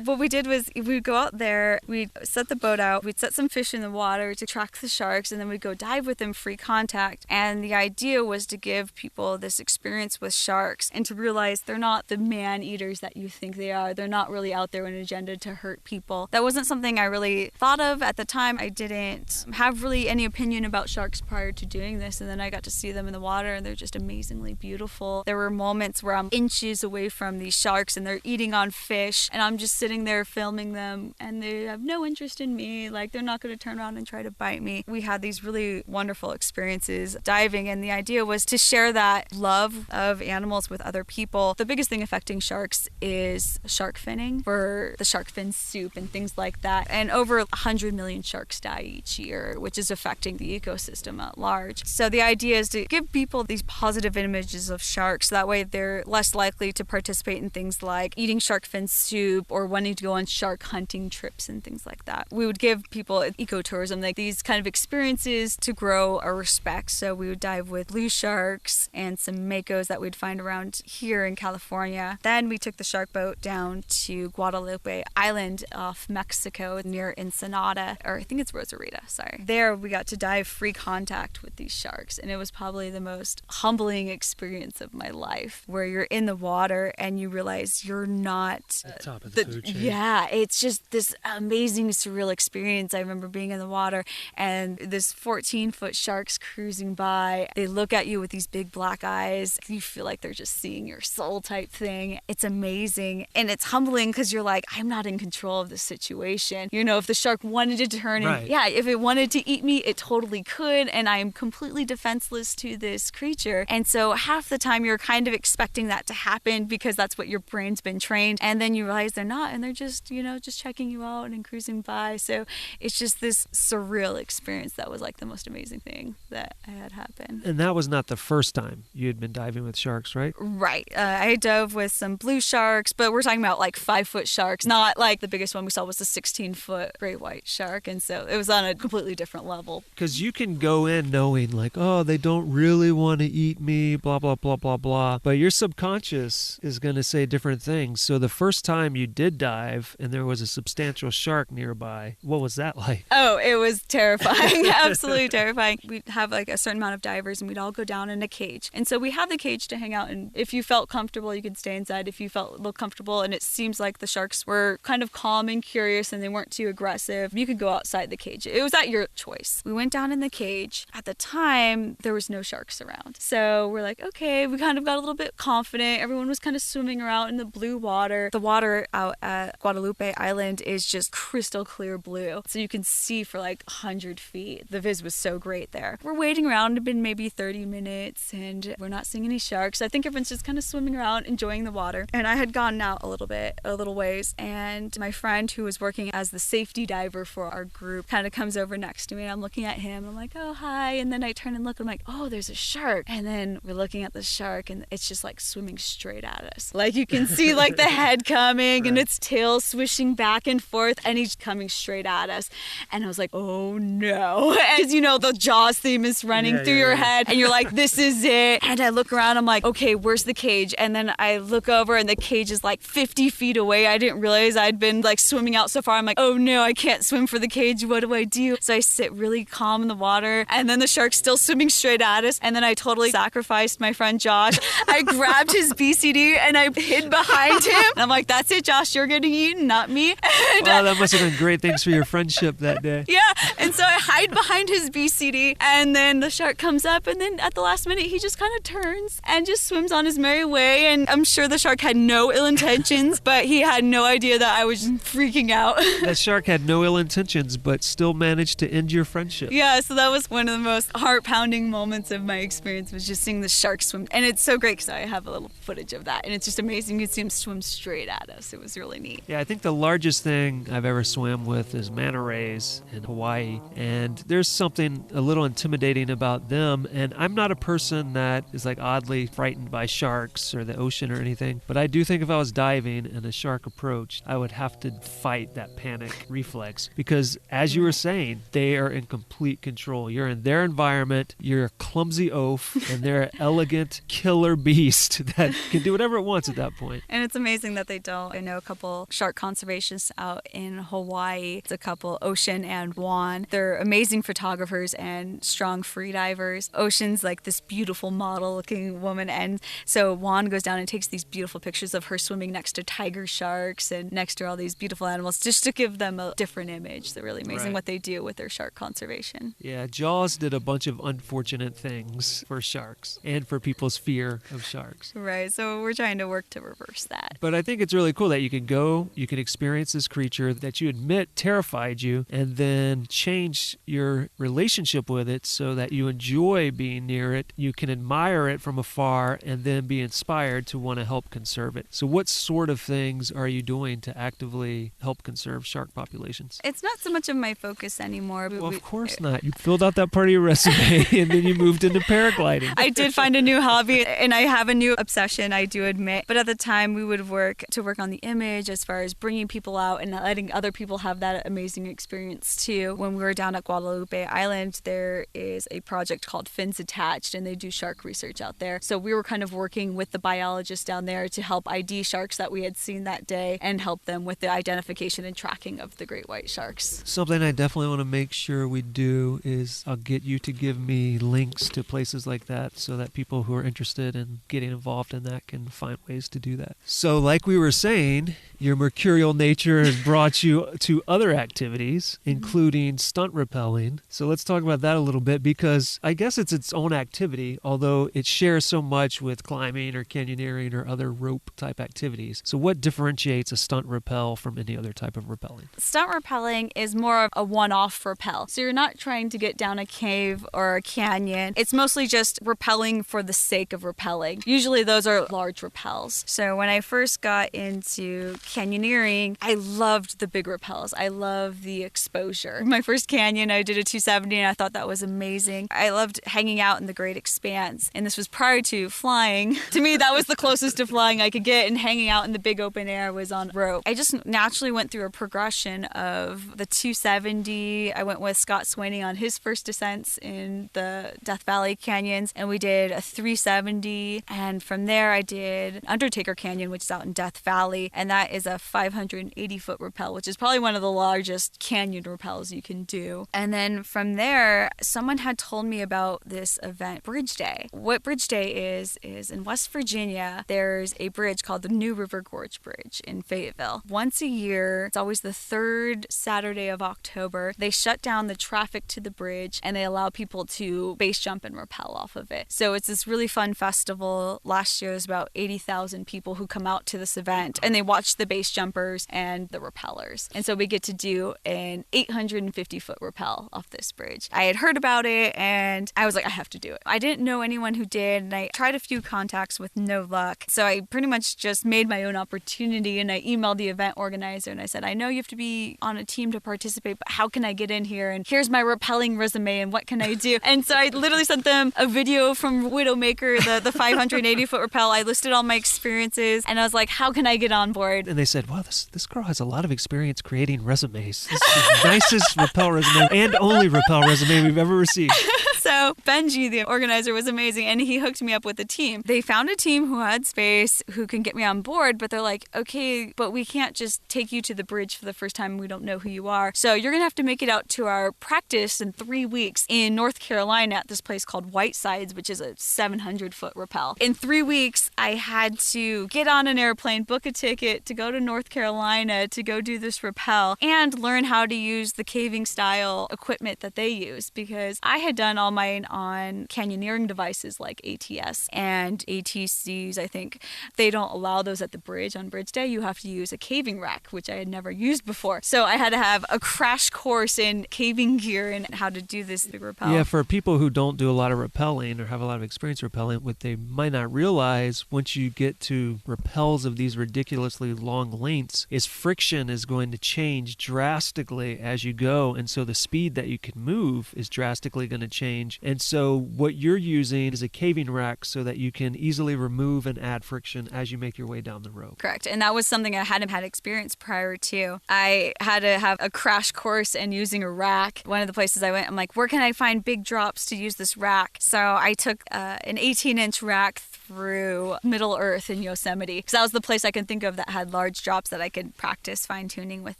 What we did was we'd go out there, we'd set the boat out, we'd set some fish in the water to track the sharks, and then we'd go dive with them free contact. And the idea was to give people this experience with sharks and to realize they're not the man-eaters that you think they are. They're not really out there with an agenda to hurt people. That wasn't something I really thought of at the time. I didn't have really any opinion about sharks prior to doing this, and then I got to see them in the water, and they're just amazingly beautiful. There were moments where I'm inches away from these sharks, and they're eating on fish, and I'm just sitting there filming them, and they have no interest in me. Like, they're not going to turn turn around and try to bite me. We had these really wonderful experiences diving, and the idea was to share that love of animals with other people. The biggest thing affecting sharks is shark finning for the shark fin soup and things like that. And over 100 million sharks die each year, which is affecting the ecosystem at large. So the idea is to give people these positive images of sharks. That way they're less likely to participate in things like eating shark fin soup or wanting to go on shark hunting trips and things like that. We would give people ecotourism, like these kind of experiences to grow a respect. So we would dive with blue sharks and some makos that we'd find around here in California. Then we took the shark boat down to Guadalupe Island off Mexico near Ensenada, or I think it's Rosarita, sorry. There we got to dive free contact with these sharks, and it was probably the most humbling experience of my life, where you're in the water and you realize you're not at the top of the food chain. Yeah, it's just this amazing, surreal experience. I remember being in the water and this 14-foot shark's cruising by. They look at you with these big black eyes. You feel like they're just seeing your soul type thing. It's amazing. And it's humbling because you're like, I'm not in control of this situation. You know, if the shark wanted to turn and, if it wanted to eat me, it totally could. And I am completely defenseless to this creature. And so half the time you're kind of expecting that to happen because that's what your brain's been trained. And then you realize they're not, and they're just, just checking you out and cruising by. So it's just this surreal experience that was like the most amazing thing that I had happen. And that was not the first time you had been diving with sharks, right? Right. I dove with some blue sharks, but we're talking about like 5-foot sharks, not like the biggest one we saw was a 16-foot great white shark. And so it was on a completely different level. Because you can go in knowing like, oh, they don't really want to eat me, blah, blah, blah, blah, blah. But your subconscious is going to say different things. So the first time you did dive and there was a substantial shark nearby, what was that like? Oh, it was terrifying. Absolutely terrifying. We'd have like a certain amount of divers and we'd all go down in a cage. And so we have the cage to hang out, and if you felt comfortable, you could stay inside. If you felt a little comfortable and it seems like the sharks were kind of calm and curious and they weren't too aggressive, you could go outside the cage. It was at your choice. We went down in the cage. At the time, there was no sharks around. So we're like, okay, we kind of got a little bit confident. Everyone was kind of swimming around in the blue water. The water out at Guadalupe Island is just crystal clear blue. So you can see for like 100 feet. The viz was so great there. We're waiting around. It's been maybe 30 minutes and we're not seeing any sharks. I think everyone's just kind of swimming around, enjoying the water. And I had gotten out a little ways. And my friend who was working as the safety diver for our group kind of comes over next to me. And I'm looking at him. I'm like, oh, hi. And then I turn and look. I'm like, oh, there's a shark. And then we're looking at the shark and it's just like swimming straight at us. Like you can see like the head coming and its tail swishing back and forth and he's coming straight at us. And I was like, oh no. Because the Jaws theme is running through your head and you're like, this is it. And I look around, I'm like, okay, where's the cage? And then I look over and the cage is like 50 feet away. I didn't realize I'd been like swimming out so far. I'm like, oh no, I can't swim for the cage. What do I do? So I sit really calm in the water and then the shark's still swimming straight at us. And then I totally sacrificed my friend Josh. I grabbed his BCD and I hid behind him. And I'm like, that's it, Josh, you're getting eaten, not me. And, wow, that must have been great. Thanks for your friendship that day. Yeah. And so I hide behind his BCD and then the shark comes up and then at the last minute he just kind of turns and just swims on his merry way. And I'm sure the shark had no ill intentions, but he had no idea that I was freaking out. That shark had no ill intentions, but still managed to end your friendship. Yeah, so that was one of the most heart-pounding moments of my experience, was just seeing the shark swim. And it's so great because I have a little footage of that. And it's just amazing. You can see him swim straight at us. It was really neat. Yeah, I think the largest thing I've ever swam with is manta rays in Hawaii. And there's something a little intimidating about them. And I'm not a person that is like oddly frightened by sharks or the ocean or anything. But I do think if I was diving and a shark approached, I would have to fight that panic reflex. Because as you were saying, they are in complete control. You're in their environment. You're a clumsy oaf. And they're an elegant killer beast that can do whatever it wants at that point. And it's amazing that they don't. I know a couple shark conservationists out in Hawaii. It's a couple, Ocean and Juan. They're amazing photographers and strong free divers. Ocean's like this beautiful model-looking woman, and so Juan goes down and takes these beautiful pictures of her swimming next to tiger sharks and next to all these beautiful animals, just to give them a different image. They're really amazing what they do with their shark conservation. Yeah, Jaws did a bunch of unfortunate things for sharks and for people's fear of sharks. Right, so we're trying to work to reverse that. But I think it's really cool that you can go, you can experience this creature that you admit terrified you, and then change your relationship with it so that you enjoy being near it, you can admire it from afar, and then be inspired to want to help conserve it. So what sort of things are you doing to actively help conserve shark populations? It's not so much of my focus anymore. Well, of course not. You filled out that part of your resume and then you moved into paragliding. I did find a new hobby and I have a new obsession, I do admit. But at the time, we would work on the image as far as bringing people out and letting other people have that amazing experience too. When we were down at Guadalupe Island, there is a project called Fins Attached, and they do shark research out there. So we were kind of working with the biologists down there to help ID sharks that we had seen that day and help them with the identification and tracking of the great white sharks. Something I definitely want to make sure we do is I'll get you to give me links to places like that so that people who are interested in getting involved in that can find ways to do that. So like we were saying, your mercurial nature has brought you to other activities, including stunt rappelling. So let's talk about that a little bit, because I guess it's its own activity, although it shares so much with climbing or canyoneering or other rope type activities. So what differentiates a stunt rappel from any other type of rappelling? Stunt rappelling is more of a one-off rappel. So you're not trying to get down a cave or a canyon. It's mostly just rappelling for the sake of rappelling. Usually those are large rappels. So when I first got into canyoneering, I loved the big rappels. I love the exposure. My first canyon, I did a 270 and I thought that was amazing. I loved hanging out in the great expanse. And this was prior to flying. To me, that was the closest to flying I could get, and hanging out in the big open air was on rope. I just naturally went through a progression of the 270. I went with Scott Swaney on his first descents in the Death Valley Canyons, and we did a 370. And from there, I did Undertaker Canyon, which is out in Death Valley, and that is a 580-foot rappel, which is probably one of the largest canyon rappels you can do. And then from there, someone had told me about this event, Bridge Day. What Bridge Day is in West Virginia, there's a bridge called the New River Gorge Bridge in Fayetteville. Once a year, it's always the third Saturday of October, they shut down the traffic to the bridge and they allow people to base jump and rappel off of it. So it's this really fun festival. Last year was about 80,000 people who come out to this event and they watch the base jumpers and the rappellers. And so we get to do an 850-foot rappel off this bridge. I had heard about it and I was like, I have to do it. I didn't know anyone who did, and I tried a few contacts with no luck. So I pretty much just made my own opportunity, and I emailed the event organizer and I said, I know you have to be on a team to participate, but how can I get in here? And here's my rappelling resume and what can I do? And so I literally sent them a video from Widowmaker, the 580-foot rappel. I listed all my experiences and I was like, how can I get on board? And they said, wow, this girl has a lot of experience creating resumes. This is the nicest rappel resume and only rappel resume we've ever received. So Benji, the organizer, was amazing, and he hooked me up with a team. They found a team who had space, who can get me on board, but they're like, okay, but we can't just take you to the bridge for the first time. We don't know who you are. So you're going to have to make it out to our practice in 3 weeks in North Carolina at this place called Wayside, which is a 700-foot rappel. In 3 weeks, I had to get on an airplane, book a ticket to go to North Carolina to go do this rappel and learn how to use the caving style equipment that they use, because I had done all mine on canyoneering devices like ATS and ATCs. I think they don't allow those at the bridge on Bridge Day. You have to use a caving rack, which I had never used before. So I had to have a crash course in caving gear and how to do this big rappel. Yeah, for people who don't do a lot of rappelling or have a lot of experience rappelling, what they might not realize once you get to rappels of these ridiculously long lengths is friction is going to change drastically as you go, and so the speed that you can move is drastically going to change. And so what you're using is a caving rack so that you can easily remove and add friction as you make your way down the rope. Correct. And that was something I hadn't had experience prior to. I had to have a crash course in using a rack. One of the places I went, I'm like, where can I find big drops to use this rack? So I took an 18-inch rack through Middle Earth in Yosemite, because that was the place I could think of that had large drops that I could practice fine-tuning with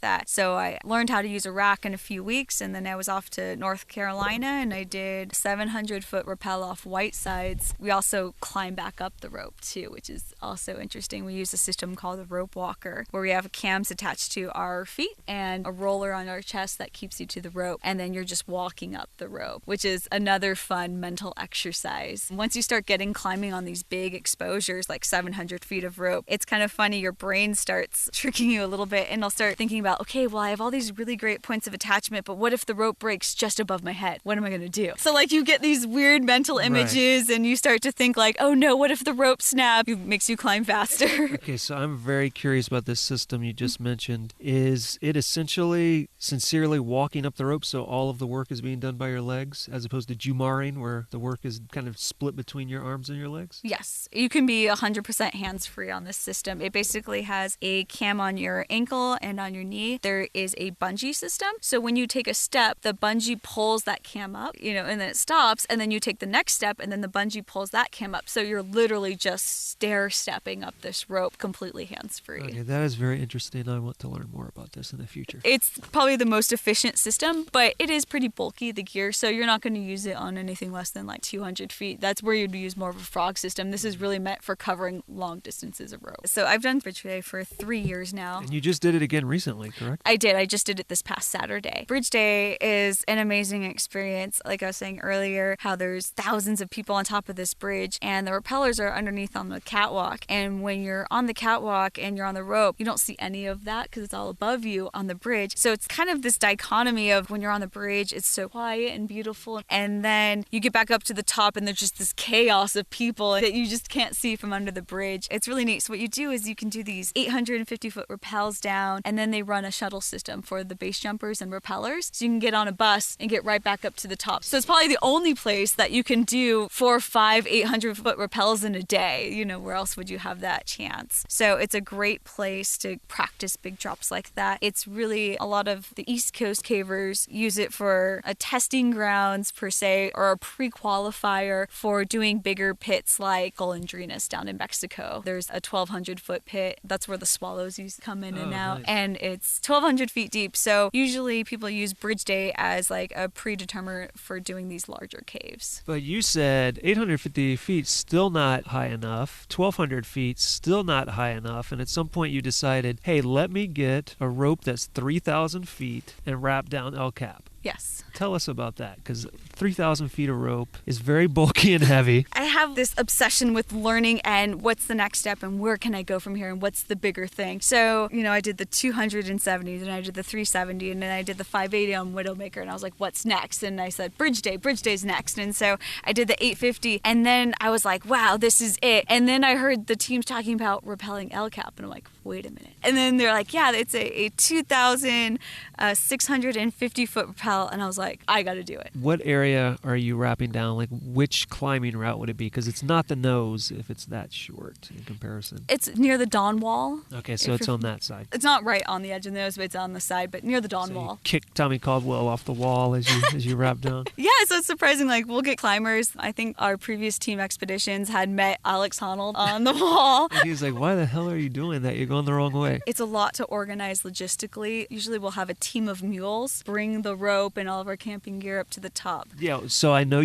that. So I learned how to use a rack in a few weeks, and then I was off to North Carolina and I did 700-foot rappel off Whitesides, we also climb back up the rope too, which is also interesting. We use a system called the rope walker, where we have cams attached to our feet and a roller on our chest that keeps you to the rope, and then you're just walking up the rope, which is another fun mental exercise. Once you start getting climbing on these big exposures, like 700 feet of rope, it's kind of funny. Your brain starts tricking you a little bit, and you'll start thinking about, okay, well, I have all these really great points of attachment, but what if the rope breaks just above my head? What am I going to do? So like you get these weird mental images, and you start to think like, oh no, what if the rope snaps? It makes you climb faster. Okay, so I'm very curious about this system you just mentioned. Is it essentially sincerely walking up the rope, so all of the work is being done by your legs, as opposed to jumaring, where the work is kind of split between your arms and your legs? Yes, you can be 100% hands-free on this system. It basically has a cam on your ankle and on your knee. There is a bungee system. So when you take a step, the bungee pulls that cam up, and then it stops, and then you take the next step, and then the bungee pulls that cam up. So you're literally just stair-stepping up this rope completely hands-free. Okay, that is very interesting. I want to learn more about this in the future. It's probably the most efficient system, but it is pretty bulky, the gear, so you're not going to use it on anything less than like 200 feet. That's where you'd use more of a frog system. This is really meant for covering long distances of rope. So I've done Bridge Day for 3 years now. And you just did it again recently, correct? I did. I just did it this past Saturday. Bridge Day is an amazing experience. Like I was saying earlier, how there's thousands of people on top of this bridge, and the rappellers are underneath on the catwalk. And when you're on the catwalk and you're on the rope, you don't see any of that because it's all above you on the bridge. So it's kind of this dichotomy of when you're on the bridge, it's so quiet and beautiful, and then you get back up to the top and there's just this chaos of people that you just can't see from under the bridge. It's really neat. So what you do is you can do these 850-foot rappels down, and then they run a shuttle system for the base jumpers and rappellers. So you can get on a bus and get right back up to the top. So it's probably the only place that you can do 4 or 5 800-foot rappels in a day. Where else would you have that chance? So it's a great place to practice big drops like that. It's really a lot of the East Coast cavers use it for a testing grounds per se, or a pre-qualifier for doing bigger pits like Golondrinas down in Mexico. There's a 1,200-foot pit. That's where the swallows come in and out. Nice. And it's 1,200 feet deep. So usually people use Bridge Day as like a predetermined for doing these larger caves. But you said 850 feet still not high enough, 1,200 feet still not high enough, and at some point you decided, hey, let me get a rope that's 3,000 feet and wrap down El Cap. Yes. Tell us about that, because 3,000 feet of rope is very bulky and heavy. I have this obsession with learning and what's the next step and where can I go from here and what's the bigger thing. So, I did the 270, then I did the 370, and then I did the 580 on Widowmaker, and I was like, what's next? And I said, Bridge Day's next. And so I did the 850, and then I was like, wow, this is it. And then I heard the teams talking about rappelling El Cap, and I'm like, wait a minute. And then they're like, yeah, it's a 2,650-foot rappel. And I was like, I got to do it. What area are you wrapping down? Like, which climbing route would it be? Because it's not the nose if it's that short in comparison. It's near the Dawn Wall. Okay, so it's on that side. It's not right on the edge of the nose, but it's on the side, but near the Dawn Wall. You kick Tommy Caldwell off the wall as you wrap down. Yeah, so it's surprising. Like, we'll get climbers. I think our previous team expeditions had met Alex Honnold on the wall. And he was like, why the hell are you doing that? You're going the wrong way. It's a lot to organize logistically. Usually we'll have a team of mules bring the rope and all of our camping gear up to the top. Yeah, so I know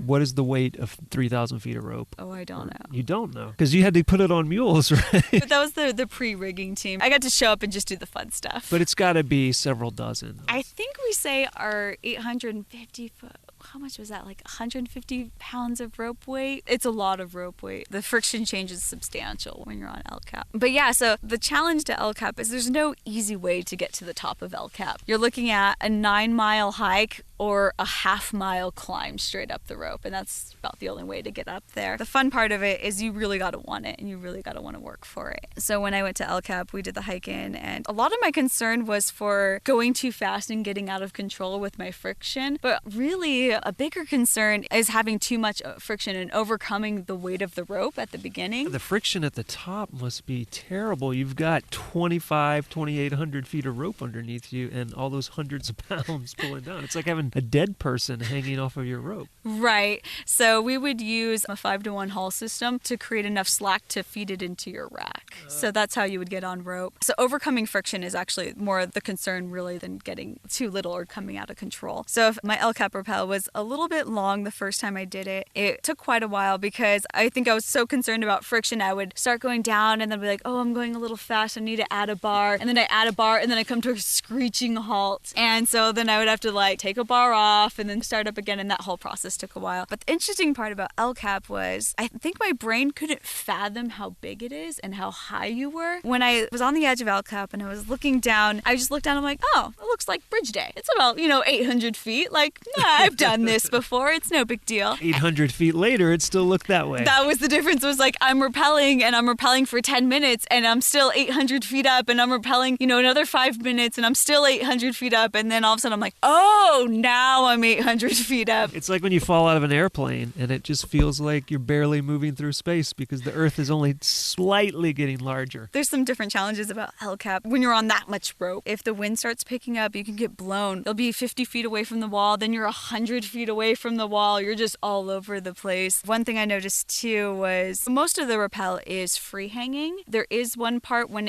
what is the weight of 3,000 feet of rope? Oh, I don't know. You don't know? Because you had to put it on mules, right? But that was the pre-rigging team. I got to show up and just do the fun stuff. But it's got to be several dozen. I think we say our 850-foot, how much was that? Like 150 pounds of rope weight? It's a lot of rope weight. The friction change is substantial when you're on El Cap. But yeah, so the challenge to El Cap is there's no easy way to get to the top of El Cap. You're looking at a 9-mile hike or a half-mile climb straight up the rope, and that's about the only way to get up there. The fun part of it is you really got to want it, and you really got to want to work for it. So when I went to El Cap, we did the hike in, and a lot of my concern was for going too fast and getting out of control with my friction, but really a bigger concern is having too much friction and overcoming the weight of the rope at the beginning. The friction at the top must be terrible. You've got 2,800 feet of rope underneath you and all those hundreds of pounds pulling down. It's like having imagine a dead person hanging off of your rope. Right. So we would use a 5-to-1 haul system to create enough slack to feed it into your rack. So that's how you would get on rope. So overcoming friction is actually more the concern really than getting too little or coming out of control. So if my El Cap rappel was a little bit long the first time I did it, it took quite a while because I think I was so concerned about friction. I would start going down and then be like, oh, I'm going a little fast. I need to add a bar. And then I add a bar and then I come to a screeching halt. And so then I would have to like take a bar off and then start up again. And that whole process took a while. But the interesting part about El Cap was I think my brain couldn't fathom how big it is and how high you were. When I was on the edge of El Cap and I was looking down, I just looked down. I'm like, oh, it looks like Bridge Day. It's about, 800 feet. Like, nah, I've done this before. It's no big deal. 800 feet later, it still looked that way. That was the difference. It was like I'm rappelling for 10 minutes and I'm still 800 feet up, and I'm rappelling, another 5 minutes and I'm still 800 feet up. And then all of a sudden I'm like, oh, now I'm 800 feet up. It's like when you fall out of an airplane and it just feels like you're barely moving through space because the Earth is only slightly getting larger. There's some different challenges about El Cap. When you're on that much rope, if the wind starts picking up, you can get blown. You'll be 50 feet away from the wall, then you're 100 feet away from the wall. You're just all over the place. One thing I noticed too was most of the rappel is free hanging. There is one part when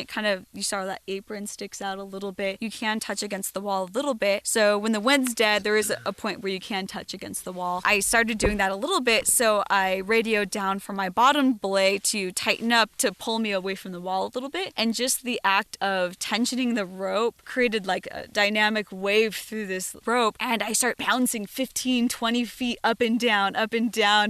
you saw that apron sticks out a little bit. You can touch against the wall a little bit. So when the wind's dead, there is a point where you can touch against the wall. I started doing that a little bit, so I radioed down for my bottom belay to tighten up to pull me away from the wall a little bit. And just the act of tensioning the rope created like a dynamic wave through this rope. And I start bouncing 15, 20 feet up and down.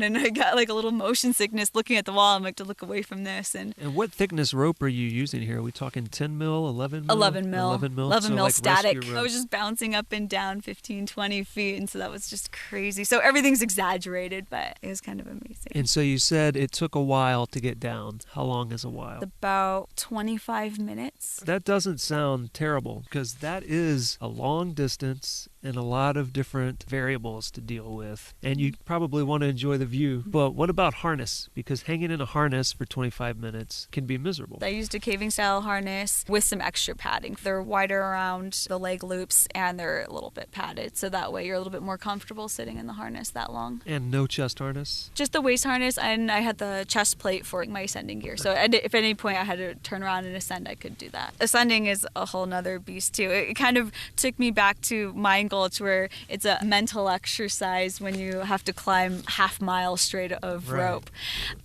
And I got like a little motion sickness looking at the wall. I'm like, to look away from this. And what thickness rope are you using here? Are we talking 10 mil, 11 mil? 11 mil. 11 mil, 11 so mil like static. I was just bouncing up and down 15, 20 feet. And so that was just crazy. So everything's exaggerated, but it was kind of amazing. And so you said it took a while to get down. How long is a while? About 25 minutes. That doesn't sound terrible because that is a long distance and a lot of different variables to deal with. And you probably want to enjoy the view. But what about harness? Because hanging in a harness for 25 minutes can be miserable. I used a caving style harness with some extra padding. They're wider around the leg loops and they're a little bit padded. So that way you're a little bit more comfortable sitting in the harness that long. And no chest harness? Just the waist harness, and I had the chest plate for my ascending gear. So if at any point I had to turn around and ascend, I could do that. Ascending is a whole nother beast too. It kind of took me back to my Gulch, where it's a mental exercise when you have to climb half-mile straight of rope.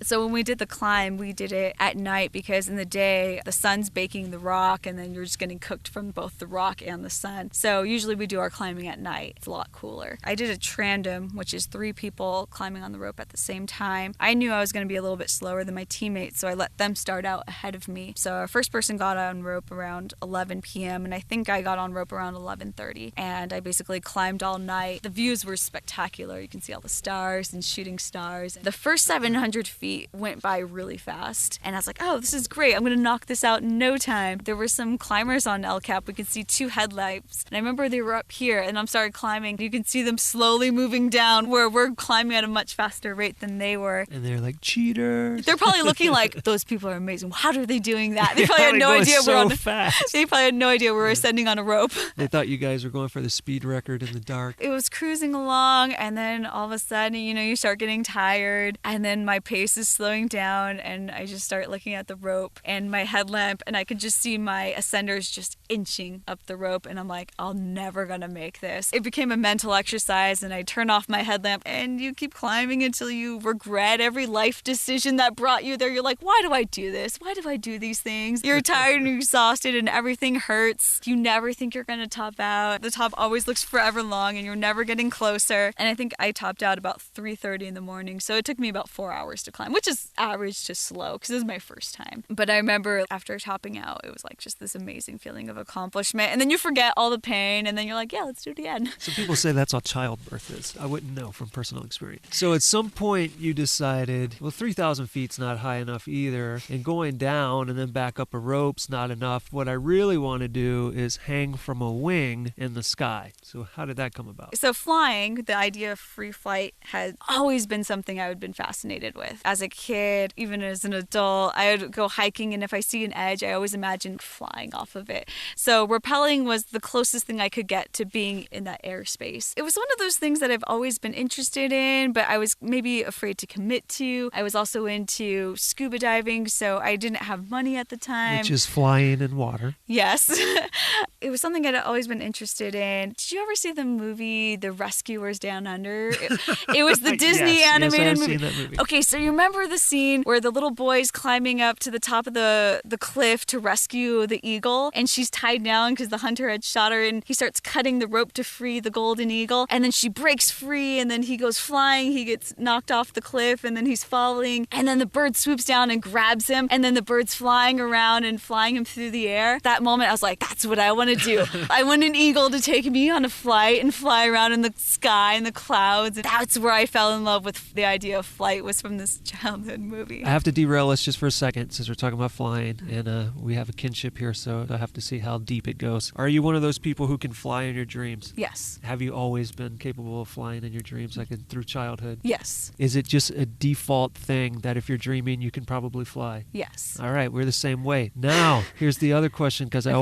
So when we did the climb, we did it at night because in the day, the sun's baking the rock and then you're just getting cooked from both the rock and the sun. So usually we do our climbing at night. It's a lot cooler. I did a trandem, which is 3 people climbing on the rope at the same time. I knew I was going to be a little bit slower than my teammates, so I let them start out ahead of me. So our first person got on rope around 11 p.m. and I think I got on rope around 11:30, and I basically climbed all night. The views were spectacular. You can see all the stars and shooting stars. The first 700 feet went by really fast, and I was like, oh, this is great. I'm going to knock this out in no time. There were some climbers on El Cap. We could see 2 headlights, and I remember they were up here, and I started climbing. You can see them slowly moving down where we're climbing at a much faster rate than they were. And they're like, cheaters. They're probably looking like, those people are amazing. How are they doing that? They probably had no idea we're on fast. They probably had no idea we were ascending on a rope. They thought you guys were going for the speed record in the dark. It was cruising along, and then all of a sudden, you start getting tired, and then my pace is slowing down, and I just start looking at the rope and my headlamp, and I could just see my ascenders just inching up the rope, and I'm like, I'm never gonna make this. It became a mental exercise, and I turn off my headlamp, and you keep climbing until you regret every life decision that brought you there. You're like, why do I do this? Why do I do these things? You're tired and exhausted, and everything hurts. You never think you're gonna top out. The top always looks forever long, and you're never getting closer. And I think I topped out about 3:30 in the morning, so it took me about 4 hours to climb, which is average to slow because it was my first time. But I remember after topping out, it was like just this amazing feeling of accomplishment, and then you forget all the pain, and then you're like, yeah, let's do it again. Some people say that's all childbirth is. I wouldn't know from personal experience. So at some point you decided, well, 3,000 feet's not high enough either, and going down and then back up a rope's not enough. What I really want to do is hang from a wing in the sky. So how did that come about? So flying, the idea of free flight has always been something I would been fascinated with. As a kid, even as an adult, I would go hiking, and if I see an edge, I always imagined flying off of it. So rappelling was the closest thing I could get to being in that airspace. It was one of those things that I've always been interested in, but I was maybe afraid to commit to. I was also into scuba diving, so I didn't have money at the time. Which is flying in water. Yes. It was something I'd always been interested in. Did you ever see the movie The Rescuers Down Under? It was the Disney animated movie. Seen that movie. Okay, so you remember the scene where the little boy's climbing up to the top of the cliff to rescue the eagle, and she's tied down because the hunter had shot her, and he starts cutting the rope to free the golden eagle, and then she breaks free, and then he goes flying, he gets knocked off the cliff, and then he's falling, and then the bird swoops down and grabs him, and then the bird's flying around and flying him through the air. That moment, I was like, that's what I want to do. I want an eagle to take me on a flight and fly around in the sky and the clouds. That's where I fell in love with the idea of flight, was from this childhood movie. I have to derail us just for a second since we're talking about flying, and we have a kinship here, so I have to see how deep it goes. Are you one of those people who can fly in your dreams? Yes. Have you always been capable of flying in your dreams, like through childhood? Yes. Is it just a default thing that if you're dreaming, you can probably fly? Yes. All right, we're the same way. Now, here's the other question, because I'm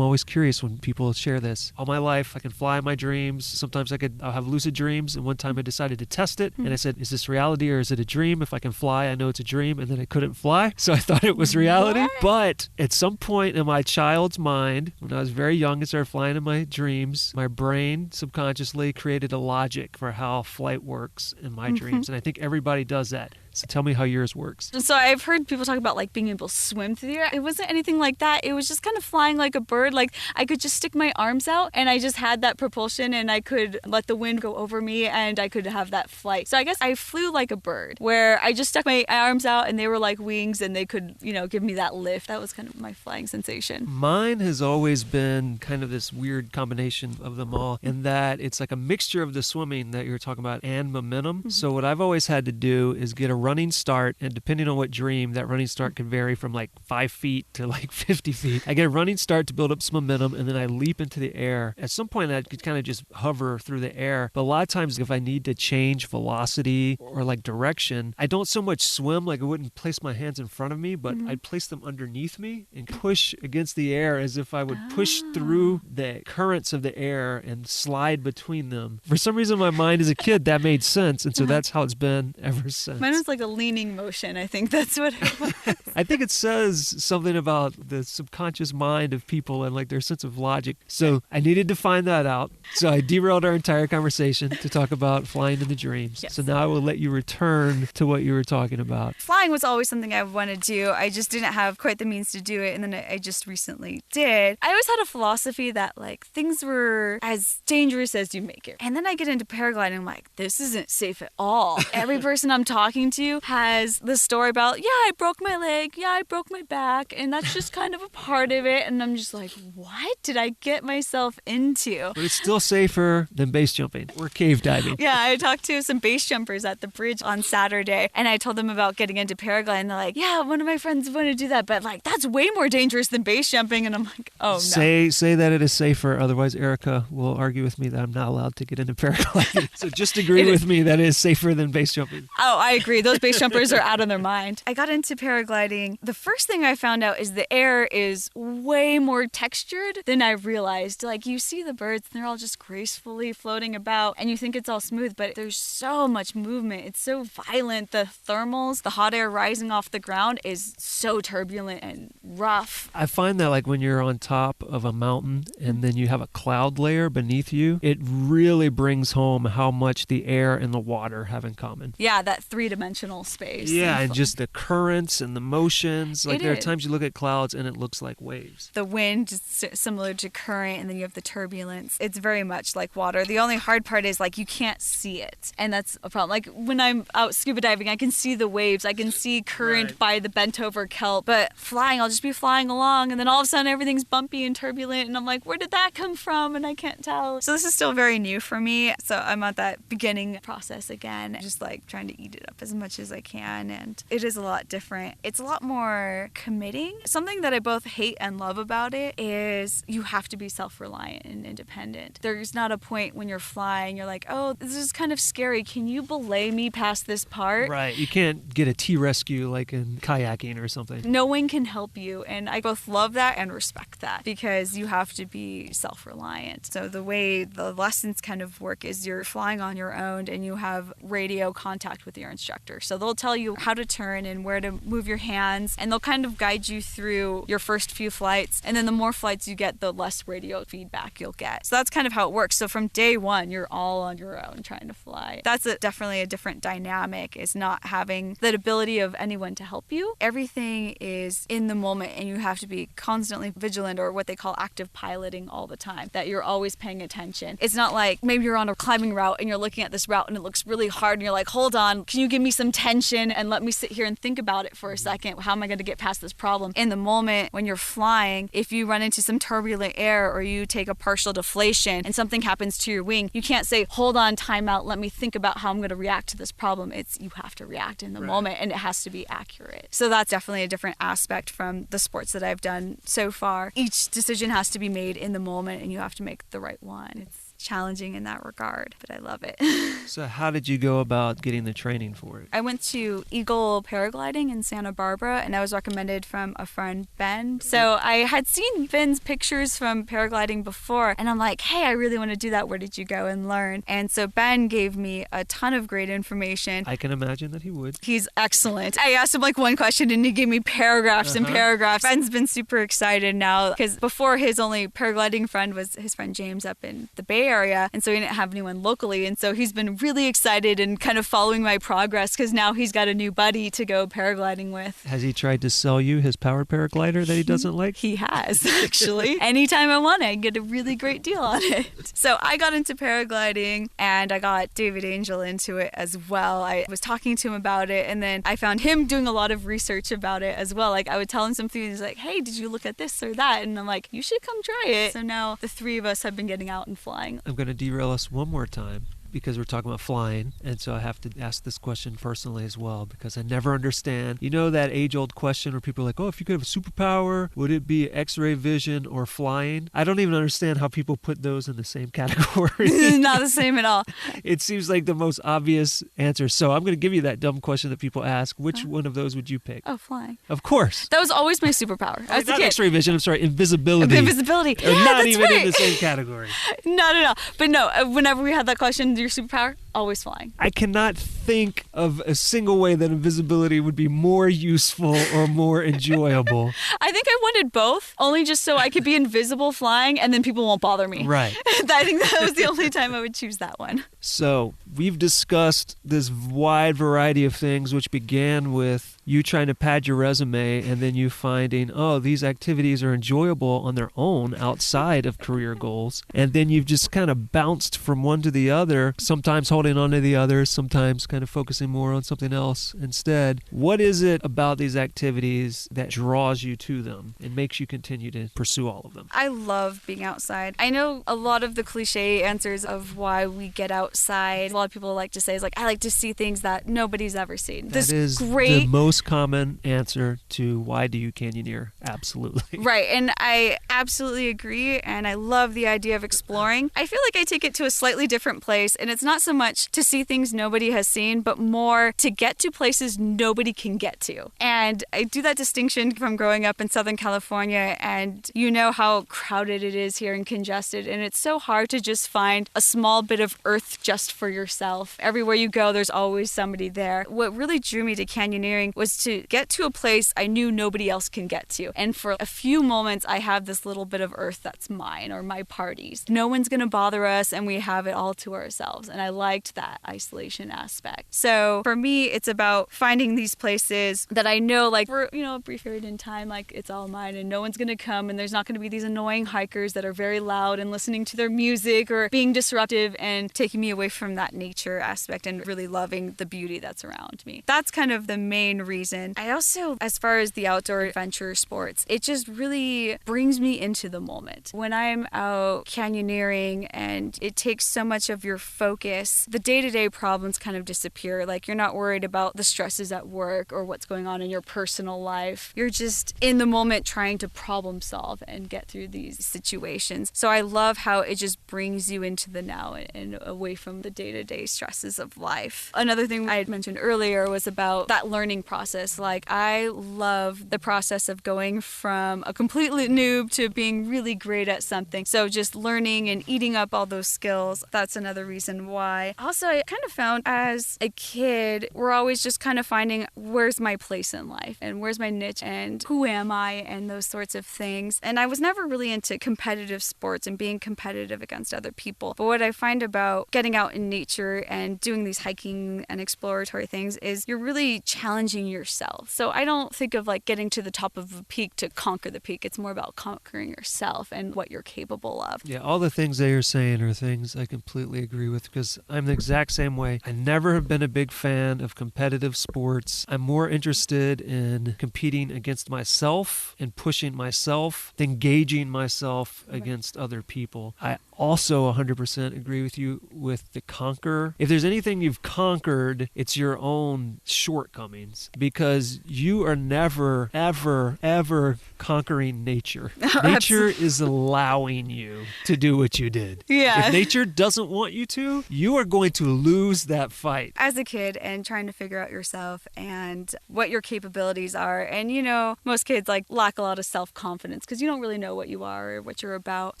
always curious when people share this. All my life, I can fly in my dreams. Sometimes I'll have lucid dreams, and one time I decided to test it, and I said, is this reality or is it a dream? If I can fly, I know it's a dream, and then I couldn't fly, so I thought it was reality. What? But at some point in my child's mind, when I was very young and started flying in my dreams, my brain subconsciously created a logic for how flight works in my dreams, and I think everybody does that. So tell me how yours works. So I've heard people talk about like being able to swim through the air. It wasn't anything like that. It was just kind of flying like a bird. Like I could just stick my arms out and I just had that propulsion and I could let the wind go over me and I could have that flight. So I guess I flew like a bird where I just stuck my arms out and they were like wings and they could, give me that lift. That was kind of my flying sensation. Mine has always been kind of this weird combination of them all in that it's like a mixture of the swimming that you were talking about and momentum. Mm-hmm. So what I've always had to do is get a running start, and depending on what dream, that running start can vary from like 5 feet to like 50 feet. I get a running start to build up some momentum, and then I leap into the air. At some point, I could kind of just hover through the air. But a lot of times, if I need to change velocity or like direction, I don't so much swim, like I wouldn't place my hands in front of me, but I'd place them underneath me and push against the air as if I would push through the currents of the air and slide between them. For some reason, in my mind as a kid, that made sense, and so that's how it's been ever since. Mine was like a leaning motion. I think that's what it was. I think it says something about the subconscious mind of people and like their sense of logic. So I needed to find that out. So I derailed our entire conversation to talk about flying in the dreams. Yes. So now I will let you return to what you were talking about. Flying was always something I wanted to do. I just didn't have quite the means to do it. And then I just recently did. I always had a philosophy that like things were as dangerous as you make it. And then I get into paragliding. I'm like, this isn't safe at all. Every person I'm talking to has the story about, I broke my leg, I broke my back, and that's just kind of a part of it. And I'm just like, what did I get myself into? But it's still safer than base jumping or cave diving. Yeah, I talked to some base jumpers at the bridge on Saturday, and I told them about getting into paragliding. And they're like, yeah, one of my friends wanted to do that, but like that's way more dangerous than base jumping. And I'm like, oh no. Say that it is safer, otherwise Erica will argue with me that I'm not allowed to get into paragliding. So just agree with me that it is safer than base jumping. Oh, I agree. Those base jumpers are out of their mind. I got into paragliding. The first thing I found out is the air is way more textured than I realized. Like you see the birds and they're all just gracefully floating about and you think it's all smooth, but there's so much movement. It's so violent. The thermals, the hot air rising off the ground is so turbulent and rough. I find that like when you're on top of a mountain and then you have a cloud layer beneath you, it really brings home how much the air and the water have in common. Yeah, that three-dimensional space. Yeah, and just the currents and the motions. Like there are times you look at clouds and it looks like waves. The wind is similar to current, and then you have the turbulence. It's very much like water. The only hard part is like you can't see it, and that's a problem. Like when I'm out scuba diving, I can see the waves. I can see current by the bent over kelp. But flying, I'll just be flying along, and then all of a sudden everything's bumpy and turbulent, and I'm like, where did that come from? And I can't tell. So this is still very new for me. So I'm at that beginning process again, just like trying to eat it up as much much as I can. And it is a lot different. It's a lot more committing. Something that I both hate and love about it is you have to be self-reliant and independent. There's not a point when you're flying, you're like, oh, this is kind of scary. Can you belay me past this part? Right. You can't get a T-rescue like in kayaking or something. No one can help you. And I both love that and respect that because you have to be self-reliant. So the way the lessons kind of work is you're flying on your own and you have radio contact with your instructor. So they'll tell you how to turn and where to move your hands, and they'll kind of guide you through your first few flights. And then the more flights you get, the less radio feedback you'll get. So that's kind of how it works. So from day one, you're all on your own trying to fly. That's definitely a different dynamic, is not having the ability of anyone to help you. Everything is in the moment and you have to be constantly vigilant, or what they call active piloting all the time, that you're always paying attention. It's not like maybe you're on a climbing route and you're looking at this route and it looks really hard and you're like, hold on, can you give me some tension and let me sit here and think about it for a second? How am I going to get past this problem? In the moment when you're flying, if you run into some turbulent air or you take a partial deflation and something happens to your wing, you can't say, hold on, time out, let me think about how I'm going to react to this problem. You have to react in the moment, and it has to be accurate. So that's definitely a different aspect from the sports that I've done so far. Each decision has to be made in the moment and you have to make the right one. It's challenging in that regard, but I love it. So how did you go about getting the training for it? I went to Eagle paragliding in Santa Barbara, and I was recommended from a friend, Ben. So I had seen Ben's pictures from paragliding before, and I'm like, hey, I really want to do that. Where did you go and learn? And so Ben gave me a ton of great information. I can imagine that he would. He's excellent. I asked him like one question and he gave me paragraphs and paragraphs. Ben's been super excited now because before his only paragliding friend was his friend James up in the Bay Area, and so he didn't have anyone locally, and so he's been really excited and kind of following my progress because now he's got a new buddy to go paragliding with. Has he tried to sell you his powered paraglider that he doesn't like? He has, actually. Anytime I want it, I get a really great deal on it. So I got into paragliding, and I got David Angel into it as well. I was talking to him about it, and then I found him doing a lot of research about it as well. Like, I would tell him something, and he's like, hey, did you look at this or that? And I'm like, you should come try it. So now the three of us have been getting out and flying. I'm going to derail us one more time because we're talking about flying, and so I have to ask this question personally as well because I never understand. You know that age-old question where people are like, oh, if you could have a superpower, would it be X-ray vision or flying? I don't even understand how people put those in the same category. Not the same at all. It seems like the most obvious answer. So I'm going to give you that dumb question that people ask. Which one of those would you pick? Oh, flying. Of course. That was always my superpower. I was not X-ray vision, I'm sorry, invisibility. Invisibility. Or yeah, not even right. in the same category. No. But no, whenever we had that question, your superpower, always flying. I cannot think of a single way that invisibility would be more useful or more enjoyable. I think I wanted both, only just so I could be invisible flying and then people won't bother me. Right. I think that was the only time I would choose that one. So we've discussed this wide variety of things, which began with you trying to pad your resume and then you finding, oh, these activities are enjoyable on their own outside of career goals. And then you've just kind of bounced from one to the other, sometimes holding on to the other, sometimes kind of focusing more on something else instead. What is it about these activities that draws you to them and makes you continue to pursue all of them? I love being outside. I know a lot of the cliche answers of why we get outside. A lot of people like to say is like, I like to see things that nobody's ever seen. That is the most common answer to why do you canyoneer? Absolutely. Right, and I absolutely agree, and I love the idea of exploring. I feel like I take it to a slightly different place, and it's not so much to see things nobody has seen, but more to get to places nobody can get to. And I do that distinction from growing up in Southern California, and you know how crowded it is here and congested, and it's so hard to just find a small bit of earth just for yourself. Everywhere you go, there's always somebody there. What really drew me to canyoneering was to get to a place I knew nobody else can get to. And for a few moments, I have this little bit of earth that's mine or my party's. No one's going to bother us, and we have it all to ourselves. And I liked that isolation aspect. So for me, it's about finding these places that I know, like, for, a brief period in time, like, it's all mine and no one's going to come, and there's not going to be these annoying hikers that are very loud and listening to their music or being disruptive and taking me away from that nature aspect and really loving the beauty that's around me. That's kind of the main reason. I also, as far as the outdoor adventure sports, sports. It just really brings me into the moment. When I'm out canyoneering and it takes so much of your focus, the day-to-day problems kind of disappear. Like, you're not worried about the stresses at work or what's going on in your personal life. You're just in the moment trying to problem solve and get through these situations. So I love how it just brings you into the now and away from the day-to-day stresses of life. Another thing I had mentioned earlier was about that learning process. Like, I love the process of going from a completely noob to being really great at something. So just learning and eating up all those skills, that's another reason why. Also, I kind of found as a kid, we're always just kind of finding where's my place in life and where's my niche and who am I and those sorts of things. And I was never really into competitive sports and being competitive against other people. But what I find about getting out in nature and doing these hiking and exploratory things is you're really challenging yourself. So I don't think of like getting to the top of a peak to conquer the peak. It's more about conquering yourself and what you're capable of. Yeah, all the things that you're saying are things I completely agree with, because I'm the exact same way. I never have been a big fan of competitive sports. I'm more interested in competing against myself and pushing myself than gauging myself against other people. I also 100% agree with you with the conquer. If there's anything you've conquered, it's your own shortcomings, because you are never, ever, ever conquering nature. Nature is allowing you to do what you did. Yeah. If nature doesn't want you to, you are going to lose that fight. As a kid and trying to figure out yourself and what your capabilities are. And, you know, most kids like lack a lot of self-confidence because you don't really know what you are or what you're about.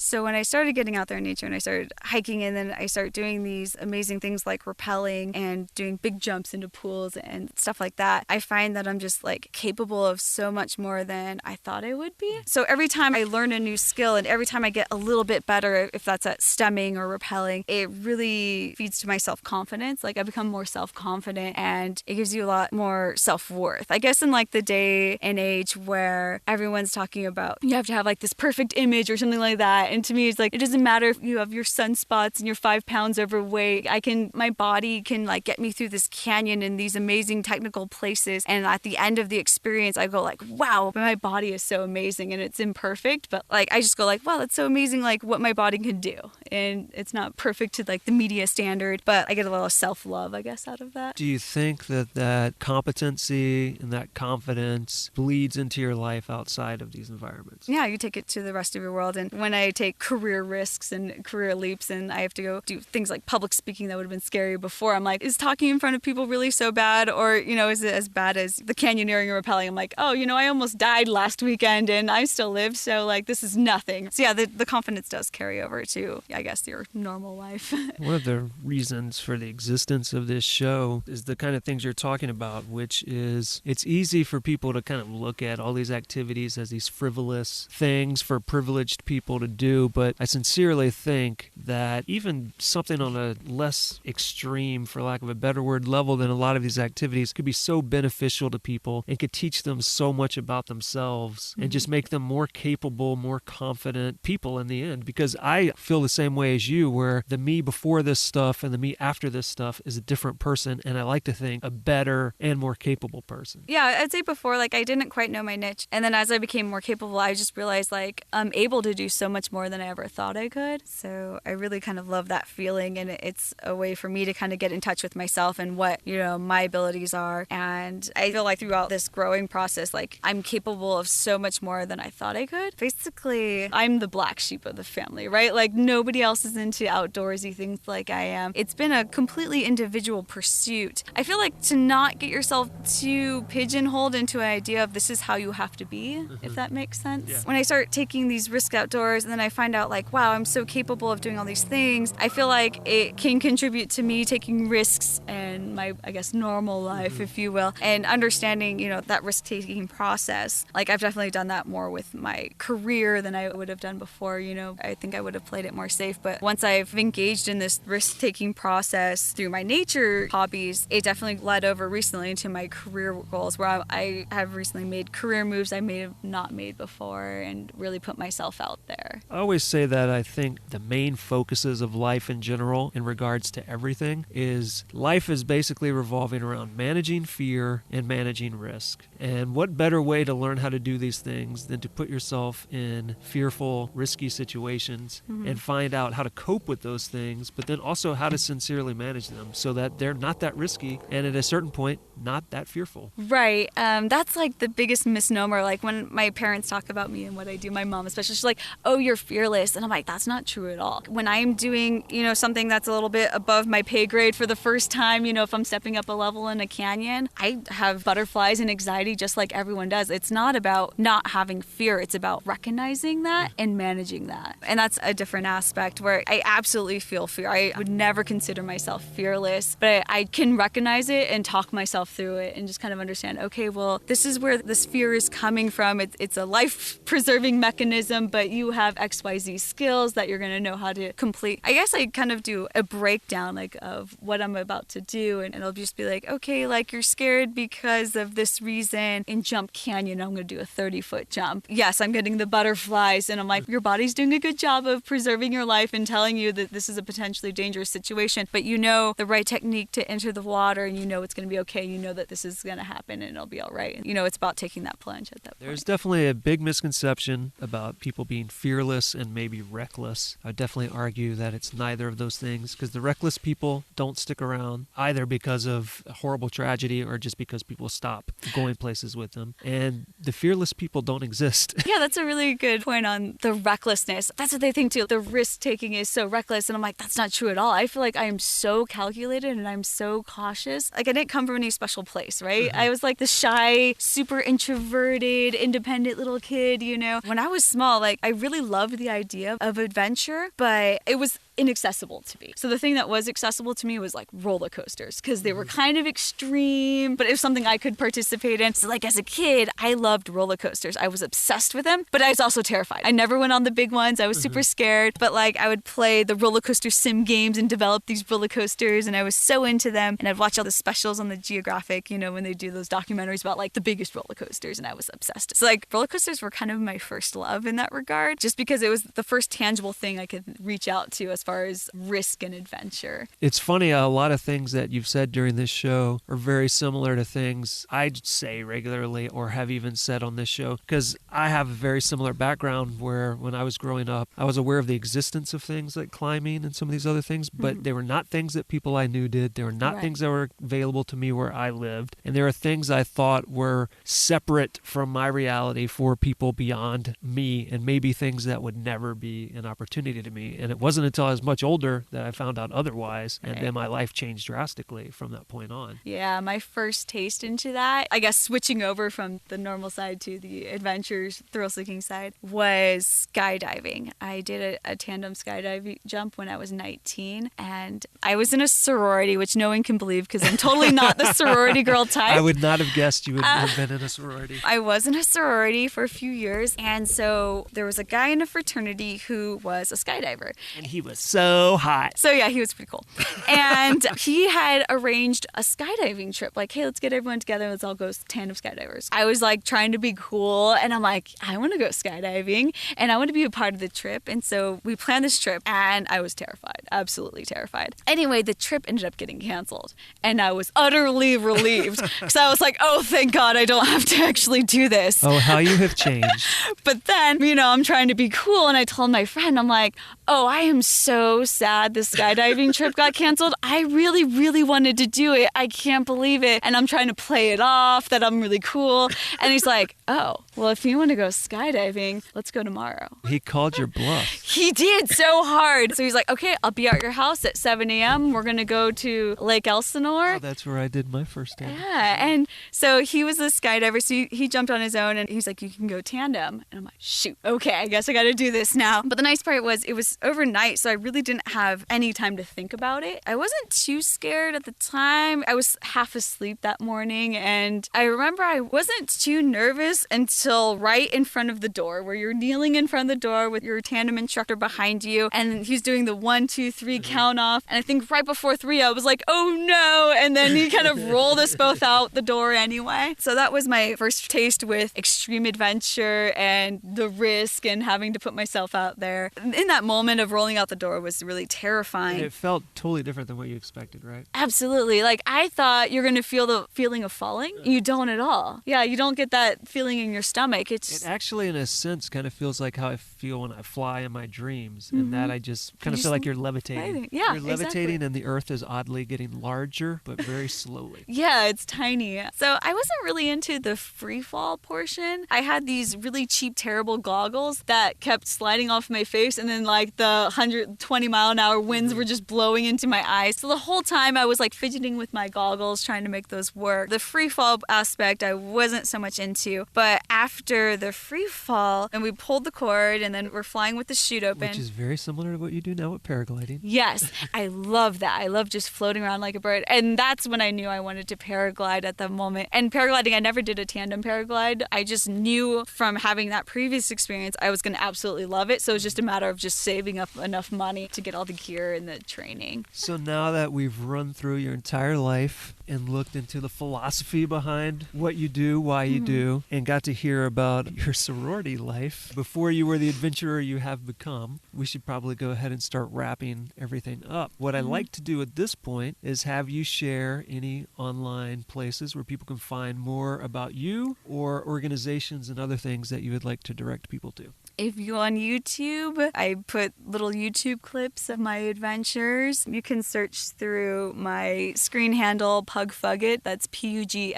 So when I started getting out there in nature and I started hiking, and then I started doing these amazing things like rappelling and doing big jumps into pools and stuff like that, I find that I'm just like capable of so much more than I thought I would be. So every time I learn a new skill and every time I get a little bit better, if that's at stemming or rappelling, it really feeds to my self-confidence. Like, I become more self-confident and it gives you a lot more self-worth. I guess in like the day and age where everyone's talking about you have to have like this perfect image or something like that. And to me, it's like, it doesn't matter if you have your sunspots and you're 5 pounds overweight. My body can like get me through this canyon and these amazing technical places. And at the end of the experience, I go like, wow, my body is so amazing and it's imperfect. But like, I just go like, wow, that's so amazing, like what my body can do. And it's not perfect to like the media standard, but I get a little self-love, I guess, out of that. Do you think that competency and that confidence bleeds into your life outside of these environments? Yeah, you take it to the rest of your world. And when I take career risks and career leaps and I have to go do things like public speaking that would have been scary before, I'm like, is talking in front of people really so bad? Or, you know, is it as bad as the canyoneering or rappelling? I'm like, oh, you know, I almost died last weekend and I still live. So like, this is nothing. So yeah, the confidence does carry over to, I guess, your normal life. One of the reasons for the existence of this show is the kind of things you're talking about, which is it's easy for people to kind of look at all these activities as these frivolous things for privileged people to do. But I sincerely think that even something on a less extreme, for lack of a better word, level than a lot of these activities could be so beneficial to people and could teach them so much about themselves and just make them more capable, more confident people in the end. Because I feel the same way as you, where the me before this stuff and the me after this stuff is a different person, and I like to think a better and more capable person. Yeah, I'd say before, like, I didn't quite know my niche. And then as I became more capable, I just realized, like, I'm able to do so much more than I ever thought I could. So I really kind of love that feeling, and it's a way for me to kind of get in touch with myself and what, you know, my abilities are. And I feel like throughout this growing process, like, I'm capable of so much more than I thought I could. Basically, I'm the black sheep of the family, right? Like, nobody else is into outdoorsy things like I am. It's been a completely individual pursuit. I feel like to not get yourself too pigeonholed into an idea of this is how you have to be, if that makes sense. Yeah. When I start taking these risks outdoors and then I find out like, wow, I'm so capable of doing all these things, I feel like it can contribute to me taking risks and my, I guess, normal life, if you will, and understanding, you know, that risk-taking process. Like, I've definitely done that more with my career than I would have done before, you know. I think I would have played it more safe, but once I've engaged in this risk-taking process through my nature hobbies, it definitely led over recently into my career goals, where I have recently made career moves I may have not made before and really put myself out there. I always say that I think the main focuses of life in general in regards to everything is life is basically revolving around managing fear and managing risk. And what better way to learn how to do these things than to put yourself in fearful, risky situations and find out how to cope with those things, but then also how to sincerely manage them so that they're not that risky and at a certain point, not that fearful. Right. That's like the biggest misnomer. Like when my parents talk about me and what I do, my mom especially, she's like, oh, you're fearless. And I'm like, that's not true at all. When I'm doing, something that's a little bit above my pay grade for the first time, if I'm stepping up a level in a canyon, I have butterflies and anxiety just like everyone does. It's not about not having fear. It's about recognizing that and managing that. And that's a different aspect where I absolutely feel fear. I would never consider myself fearless, but I can recognize it and talk myself through it and just kind of understand, okay, well, this is where this fear is coming from. It's a life-preserving mechanism, but you have XYZ skills that you're going to know how to complete. I guess I kind of do a breakdown of what I'm about to do, and it'll just be like, okay, like you're scared because of this reason. In Jump Canyon, I'm going to do a 30-foot jump. Yes, I'm getting the butterflies, and I'm like, your body's doing a good job of preserving your life and telling you that this is a potentially dangerous situation, but you know the right technique to enter the water, and you know it's going to be okay. You know that this is going to happen, and it'll be all right. And, it's about taking that plunge at that point. There's definitely a big misconception about people being fearless and maybe reckless. I would definitely argue that it's neither of those things, because the reckless people don't stick around either because of a horrible tragedy or just because people stop going places with them. And the fearless people don't exist. Yeah, that's a really good point on the recklessness. That's what they think too. The risk taking is so reckless. And I'm like, that's not true at all. I feel like I am so calculated and I'm so cautious. Like I didn't come from any special place, right? I was like the shy, super introverted, independent little kid, When I was small, like I really loved the idea of adventure, but it was inaccessible to me. So the thing that was accessible to me was like roller coasters because they were kind of extreme, but it was something I could participate in. So like as a kid, I loved roller coasters. I was obsessed with them, but I was also terrified. I never went on the big ones. I was super scared, but like I would play the roller coaster sim games and develop these roller coasters, and I was so into them. And I'd watch all the specials on the Geographic, when they do those documentaries about like the biggest roller coasters, and I was obsessed. So like roller coasters were kind of my first love in that regard, just because it was the first tangible thing I could reach out to as far as risk and adventure. It's funny, a lot of things that you've said during this show are very similar to things I'd say regularly or have even said on this show, because I have a very similar background where when I was growing up, I was aware of the existence of things like climbing and some of these other things, but they were not things that people I knew did. They were not things that were available to me where I lived. And there are things I thought were separate from my reality for people beyond me, and maybe things that would never be an opportunity to me. And it wasn't until I was much older that I found out otherwise, and then my life changed drastically from that point on. Yeah, my first taste into that, I guess switching over from the normal side to the adventures, thrill-seeking side, was skydiving. I did a tandem skydiving jump when I was 19, and I was in a sorority, which no one can believe because I'm totally not the sorority girl type. I would not have guessed you would have been in a sorority. I was in a sorority for a few years, and so there was a guy in a fraternity who was a skydiver. And he was so hot. So yeah, he was pretty cool. And he had arranged a skydiving trip. Like, hey, let's get everyone together. Let's all go tandem skydivers. I was like trying to be cool, and I'm like, I want to go skydiving, and I want to be a part of the trip. And so we planned this trip, and I was terrified, absolutely terrified. Anyway, the trip ended up getting canceled, and I was utterly relieved because I was like, oh, thank God I don't have to actually do this. Oh, how you have changed. But then, I'm trying to be cool, and I told my friend, I'm like, oh, I am so sad the skydiving trip got canceled. I really, really wanted to do it. I can't believe it. And I'm trying to play it off that I'm really cool. And he's like, oh, well, if you want to go skydiving, let's go tomorrow. He called your bluff. He did so hard. So he's like, okay, I'll be at your house at 7 a.m. We're going to go to Lake Elsinore. Oh, that's where I did my first tandem. Yeah. And so he was a skydiver. So he jumped on his own, and he's like, you can go tandem. And I'm like, shoot, okay, I guess I got to do this now. But the nice part was it was overnight, so I really didn't have any time to think about it. I wasn't too scared at the time. I was half asleep that morning, and I remember I wasn't too nervous until right in front of the door, where you're kneeling in front of the door with your tandem instructor behind you, and he's doing the 1, 2, 3 count off. And I think right before 3, I was like, oh no, and then he kind of rolled us both out the door anyway. So that was my first taste with extreme adventure and the risk and having to put myself out there. In that moment, moment of rolling out the door was really terrifying. And it felt totally different than what you expected, right? Absolutely. Like, I thought you're going to feel the feeling of falling. You don't at all. Yeah, you don't get that feeling in your stomach. It actually, in a sense, kind of feels like how I feel when I fly in my dreams, and that I just kind of feel like you're levitating. Yeah, you're levitating, exactly. and the earth is oddly getting larger, but very slowly. Yeah, it's tiny. So I wasn't really into the free fall portion. I had these really cheap, terrible goggles that kept sliding off my face, and then like the 120-mile-an-hour winds were just blowing into my eyes. So the whole time I was like fidgeting with my goggles, trying to make those work. The free fall aspect I wasn't so much into, but after the free fall, and we pulled the cord, and then we're flying with the chute open. Which is very similar to what you do now with paragliding. Yes, I love that. I love just floating around like a bird. And that's when I knew I wanted to paraglide at the moment. And paragliding, I never did a tandem paraglide. I just knew from having that previous experience, I was going to absolutely love it. So it was just a matter of just saving up enough money to get all the gear and the training. So now that we've run through your entire life and looked into the philosophy behind what you do, why you do, and got to hear about your sorority life before you were the adventurer you have become, we should probably go ahead and start wrapping everything up. What I like to do at this point is have you share any online places where people can find more about you or organizations and other things that you would like to direct people to. If you're on YouTube, I put little YouTube clips of my adventures. You can search through my screen handle, Pugfugget. That's Pugfugget.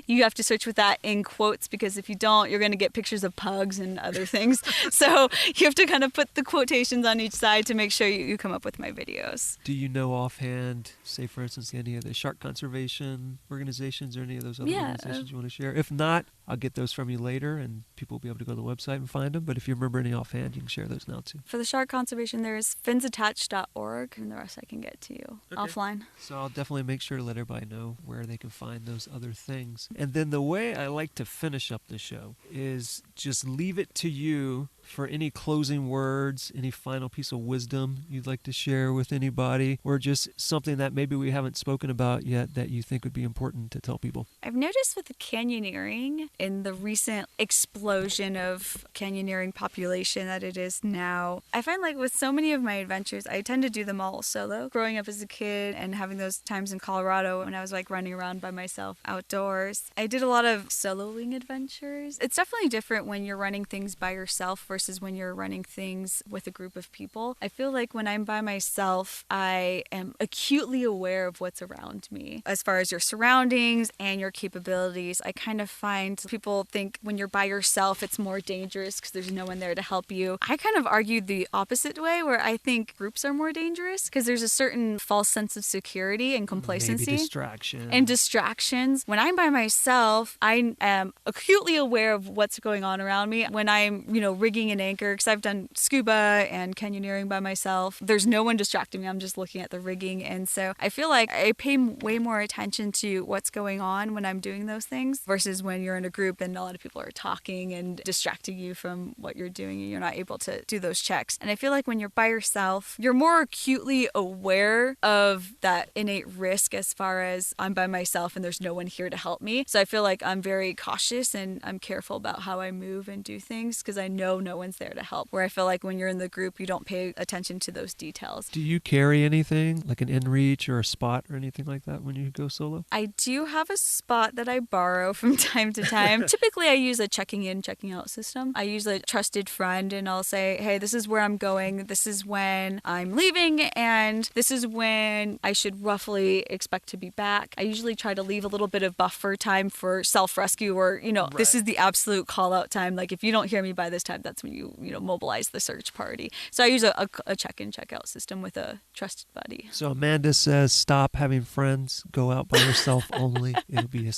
You have to search with that in quotes, because if you don't, you're going to get pictures of pugs and other things. So you have to kind of put the quotations on each side to make sure you come up with my videos. Do you know offhand, say for instance, any of the shark conservation organizations or any of those other organizations you want to share? If not, I'll get those from you later and people will be able to go to the website and find them. But if you remember any offhand, you can share those now too. For the shark conservation, there's finsattached.org, and the rest I can get to you offline. So I'll definitely make sure to let everybody know where they can find those other things. And then the way I like to finish up the show is just leave it to you for any closing words, any final piece of wisdom you'd like to share with anybody, or just something that maybe we haven't spoken about yet that you think would be important to tell people. I've noticed with the canyoneering, in the recent explosion of canyoneering population that it is now, I find like with so many of my adventures, I tend to do them all solo. Growing up as a kid and having those times in Colorado when I was like running around by myself outdoors, I did a lot of soloing adventures. It's definitely different when you're running things by yourself versus when you're running things with a group of people. I feel like when I'm by myself, I am acutely aware of what's around me. As far as your surroundings and your capabilities, I kind of find people think when you're by yourself, it's more dangerous because there's no one there to help you. I kind of argue the opposite way, where I think groups are more dangerous because there's a certain false sense of security and complacency. Maybe distraction. And distractions. When I'm by myself, I am acutely aware of what's going on around me. When I'm, rigging an anchor, because I've done scuba and canyoneering by myself, there's no one distracting me. I'm just looking at the rigging. And so I feel like I pay way more attention to what's going on when I'm doing those things versus when you're in a group and a lot of people are talking and distracting you from what you're doing and you're not able to do those checks. And I feel like when you're by yourself, you're more acutely aware of that innate risk as far as I'm by myself and there's no one here to help me. So I feel like I'm very cautious and I'm careful about how I move and do things because I know no one's there to help. Where I feel like when you're in the group, you don't pay attention to those details. Do you carry anything like an inReach or a spot or anything like that when you go solo? I do have a spot that I borrow from time to time. Typically, I use a checking in, checking out system. I use a trusted friend and I'll say, hey, this is where I'm going. This is when I'm leaving and this is when I should roughly expect to be back. I usually try to leave a little bit of buffer time for self-rescue or, This is the absolute call out time. Like if you don't hear me by this time, that's when you mobilize the search party. So I use a check-in, check-out system with a trusted buddy. So Amanda says, stop having friends, go out by yourself only. It'll be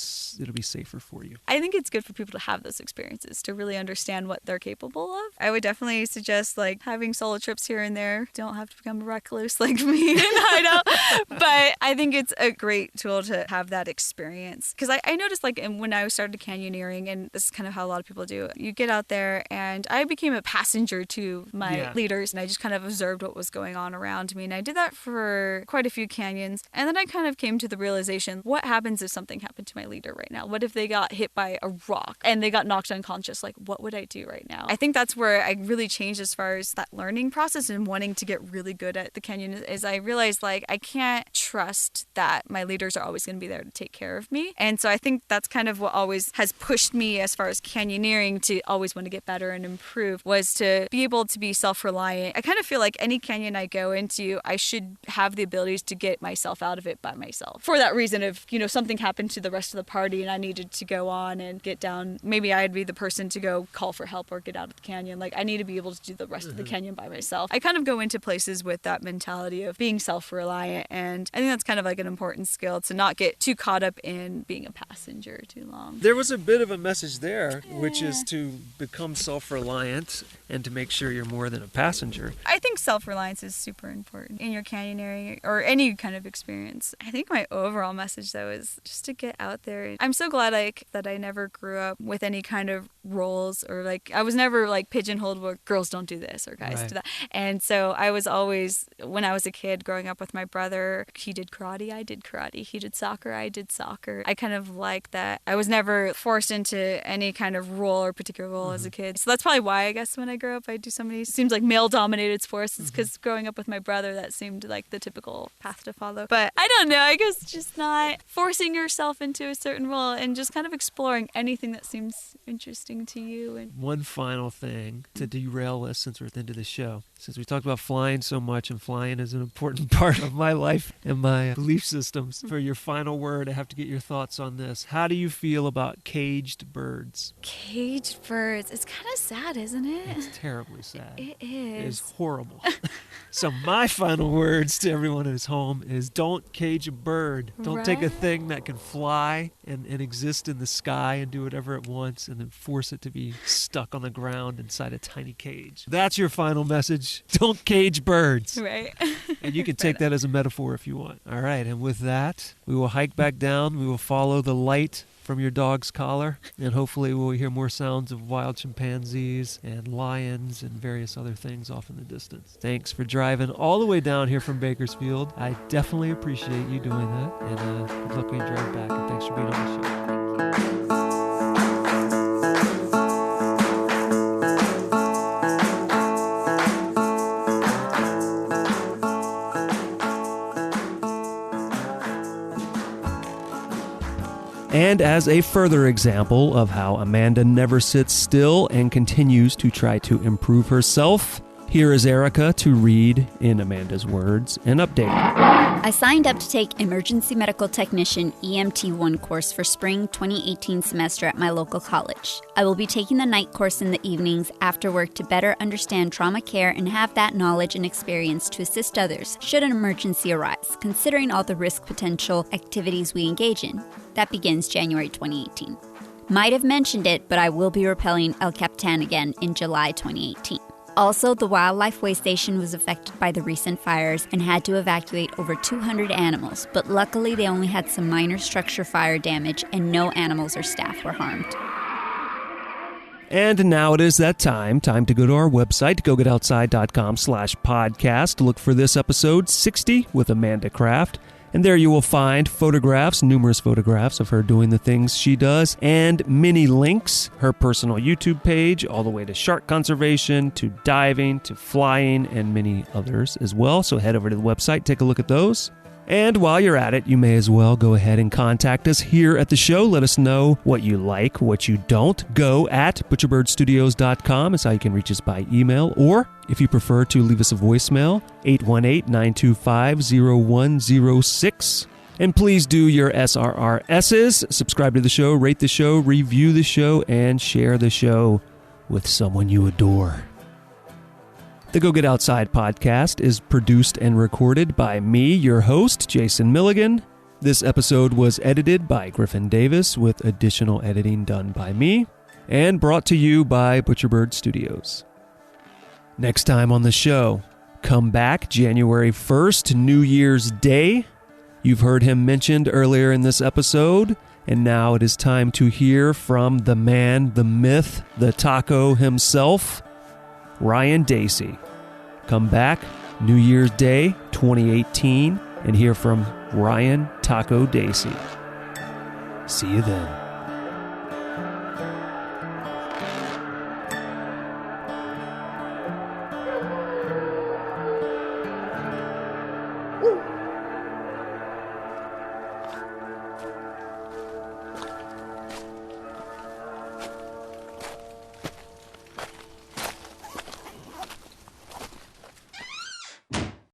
safer for you. I think it's good for people to have those experiences to really understand what they're capable of. I would definitely suggest having solo trips here and there. Don't have to become a recluse like me and hide out. But I think it's a great tool to have that experience. Because I noticed when I started canyoneering, and this is kind of how a lot of people do it, you get out there and I became became a passenger to my leaders, and I just kind of observed what was going on around me. And I did that for quite a few canyons. And then I kind of came to the realization, what happens if something happened to my leader right now? What if they got hit by a rock and they got knocked unconscious? Like, what would I do right now? I think that's where I really changed as far as that learning process and wanting to get really good at the canyon is I realized, like, I can't trust that my leaders are always going to be there to take care of me. And so I think that's kind of what always has pushed me as far as canyoneering to always want to get better and improve, was to be able to be self-reliant. I kind of feel like any canyon I go into, I should have the abilities to get myself out of it by myself. For that reason, if, something happened to the rest of the party and I needed to go on and get down, maybe I'd be the person to go call for help or get out of the canyon. Like, I need to be able to do the rest of the canyon by myself. I kind of go into places with that mentality of being self-reliant, and I think that's kind of like an important skill, to not get too caught up in being a passenger too long. There was a bit of a message there, which is to become self-reliant and to make sure you're more than a passenger. I think self-reliance is super important in your canyoneering or any kind of experience. I think my overall message, though, is just to get out there. I'm so glad that I never grew up with any kind of roles, or like I was never like pigeonholed where girls don't do this or guys do that. And so I was always, when I was a kid growing up with my brother, he did karate, I did karate. He did soccer, I did soccer. I kind of like that. I was never forced into any kind of role or particular role as a kid. So that's probably why, I guess, when I grow up, I do so many, seems like male-dominated sports. It's because growing up with my brother, that seemed like the typical path to follow. But I don't know, I guess just not forcing yourself into a certain role and just kind of exploring anything that seems interesting to you. And one final thing to derail us, since we're at the end of the show. Since we talked about flying so much, and flying is an important part of my life and my belief systems, for your final word, I have to get your thoughts on this. How do you feel about caged birds? Caged birds. It's kind of sad, isn't it? It's terribly sad. It is. It is horrible. So my final words to everyone at home is, don't cage a bird. Don't take a thing that can fly and exist in the sky and do whatever it wants, and then force it to be stuck on the ground inside a tiny cage. That's your final message. Don't cage birds. Right. And you can take that as a metaphor if you want. All right. And with that, we will hike back down. We will follow the light from your dog's collar, and hopefully we'll hear more sounds of wild chimpanzees and lions and various other things off in the distance. Thanks for driving all the way down here from Bakersfield. I definitely appreciate you doing that, and good luck when you drive back, and thanks for being on the show. And as a further example of how Amanda never sits still and continues to try to improve herself, here is Erica to read, in Amanda's words, an update. I signed up to take Emergency Medical Technician EMT 1 course for spring 2018 semester at my local college. I will be taking the night course in the evenings after work to better understand trauma care and have that knowledge and experience to assist others should an emergency arise, considering all the risk potential activities we engage in. That begins January 2018. Might have mentioned it, but I will be rappelling El Capitan again in July 2018. Also, the wildlife Waystation was affected by the recent fires and had to evacuate over 200 animals, but luckily they only had some minor structure fire damage and no animals or staff were harmed. And now it is that time to go to our website, gogetoutside.com/podcast, to look for this episode 60 with Amanda Kraft. And there you will find photographs, numerous photographs of her doing the things she does, and many links, her personal YouTube page, all the way to shark conservation, to diving, to flying, and many others as well. So head over to the website, take a look at those. And while you're at it, you may as well go ahead and contact us here at the show. Let us know what you like, what you don't. Go at butcherbirdstudios.com is how you can reach us by email. Or, if you prefer to leave us a voicemail, 818-925-0106. And please do your SRRSs. Subscribe to the show, rate the show, review the show, and share the show with someone you adore. The Go Get Outside podcast is produced and recorded by me, your host, Jason Milligan. This episode was edited by Griffin Davis, with additional editing done by me, and brought to you by Butcherbird Studios. Next time on the show, come back January 1st, New Year's Day. You've heard him mentioned earlier in this episode, and now it is time to hear from the man, the myth, the taco himself, Ryan Dacey. Come back New Year's Day 2018 and hear from Ryan Taco Dacey. See you then.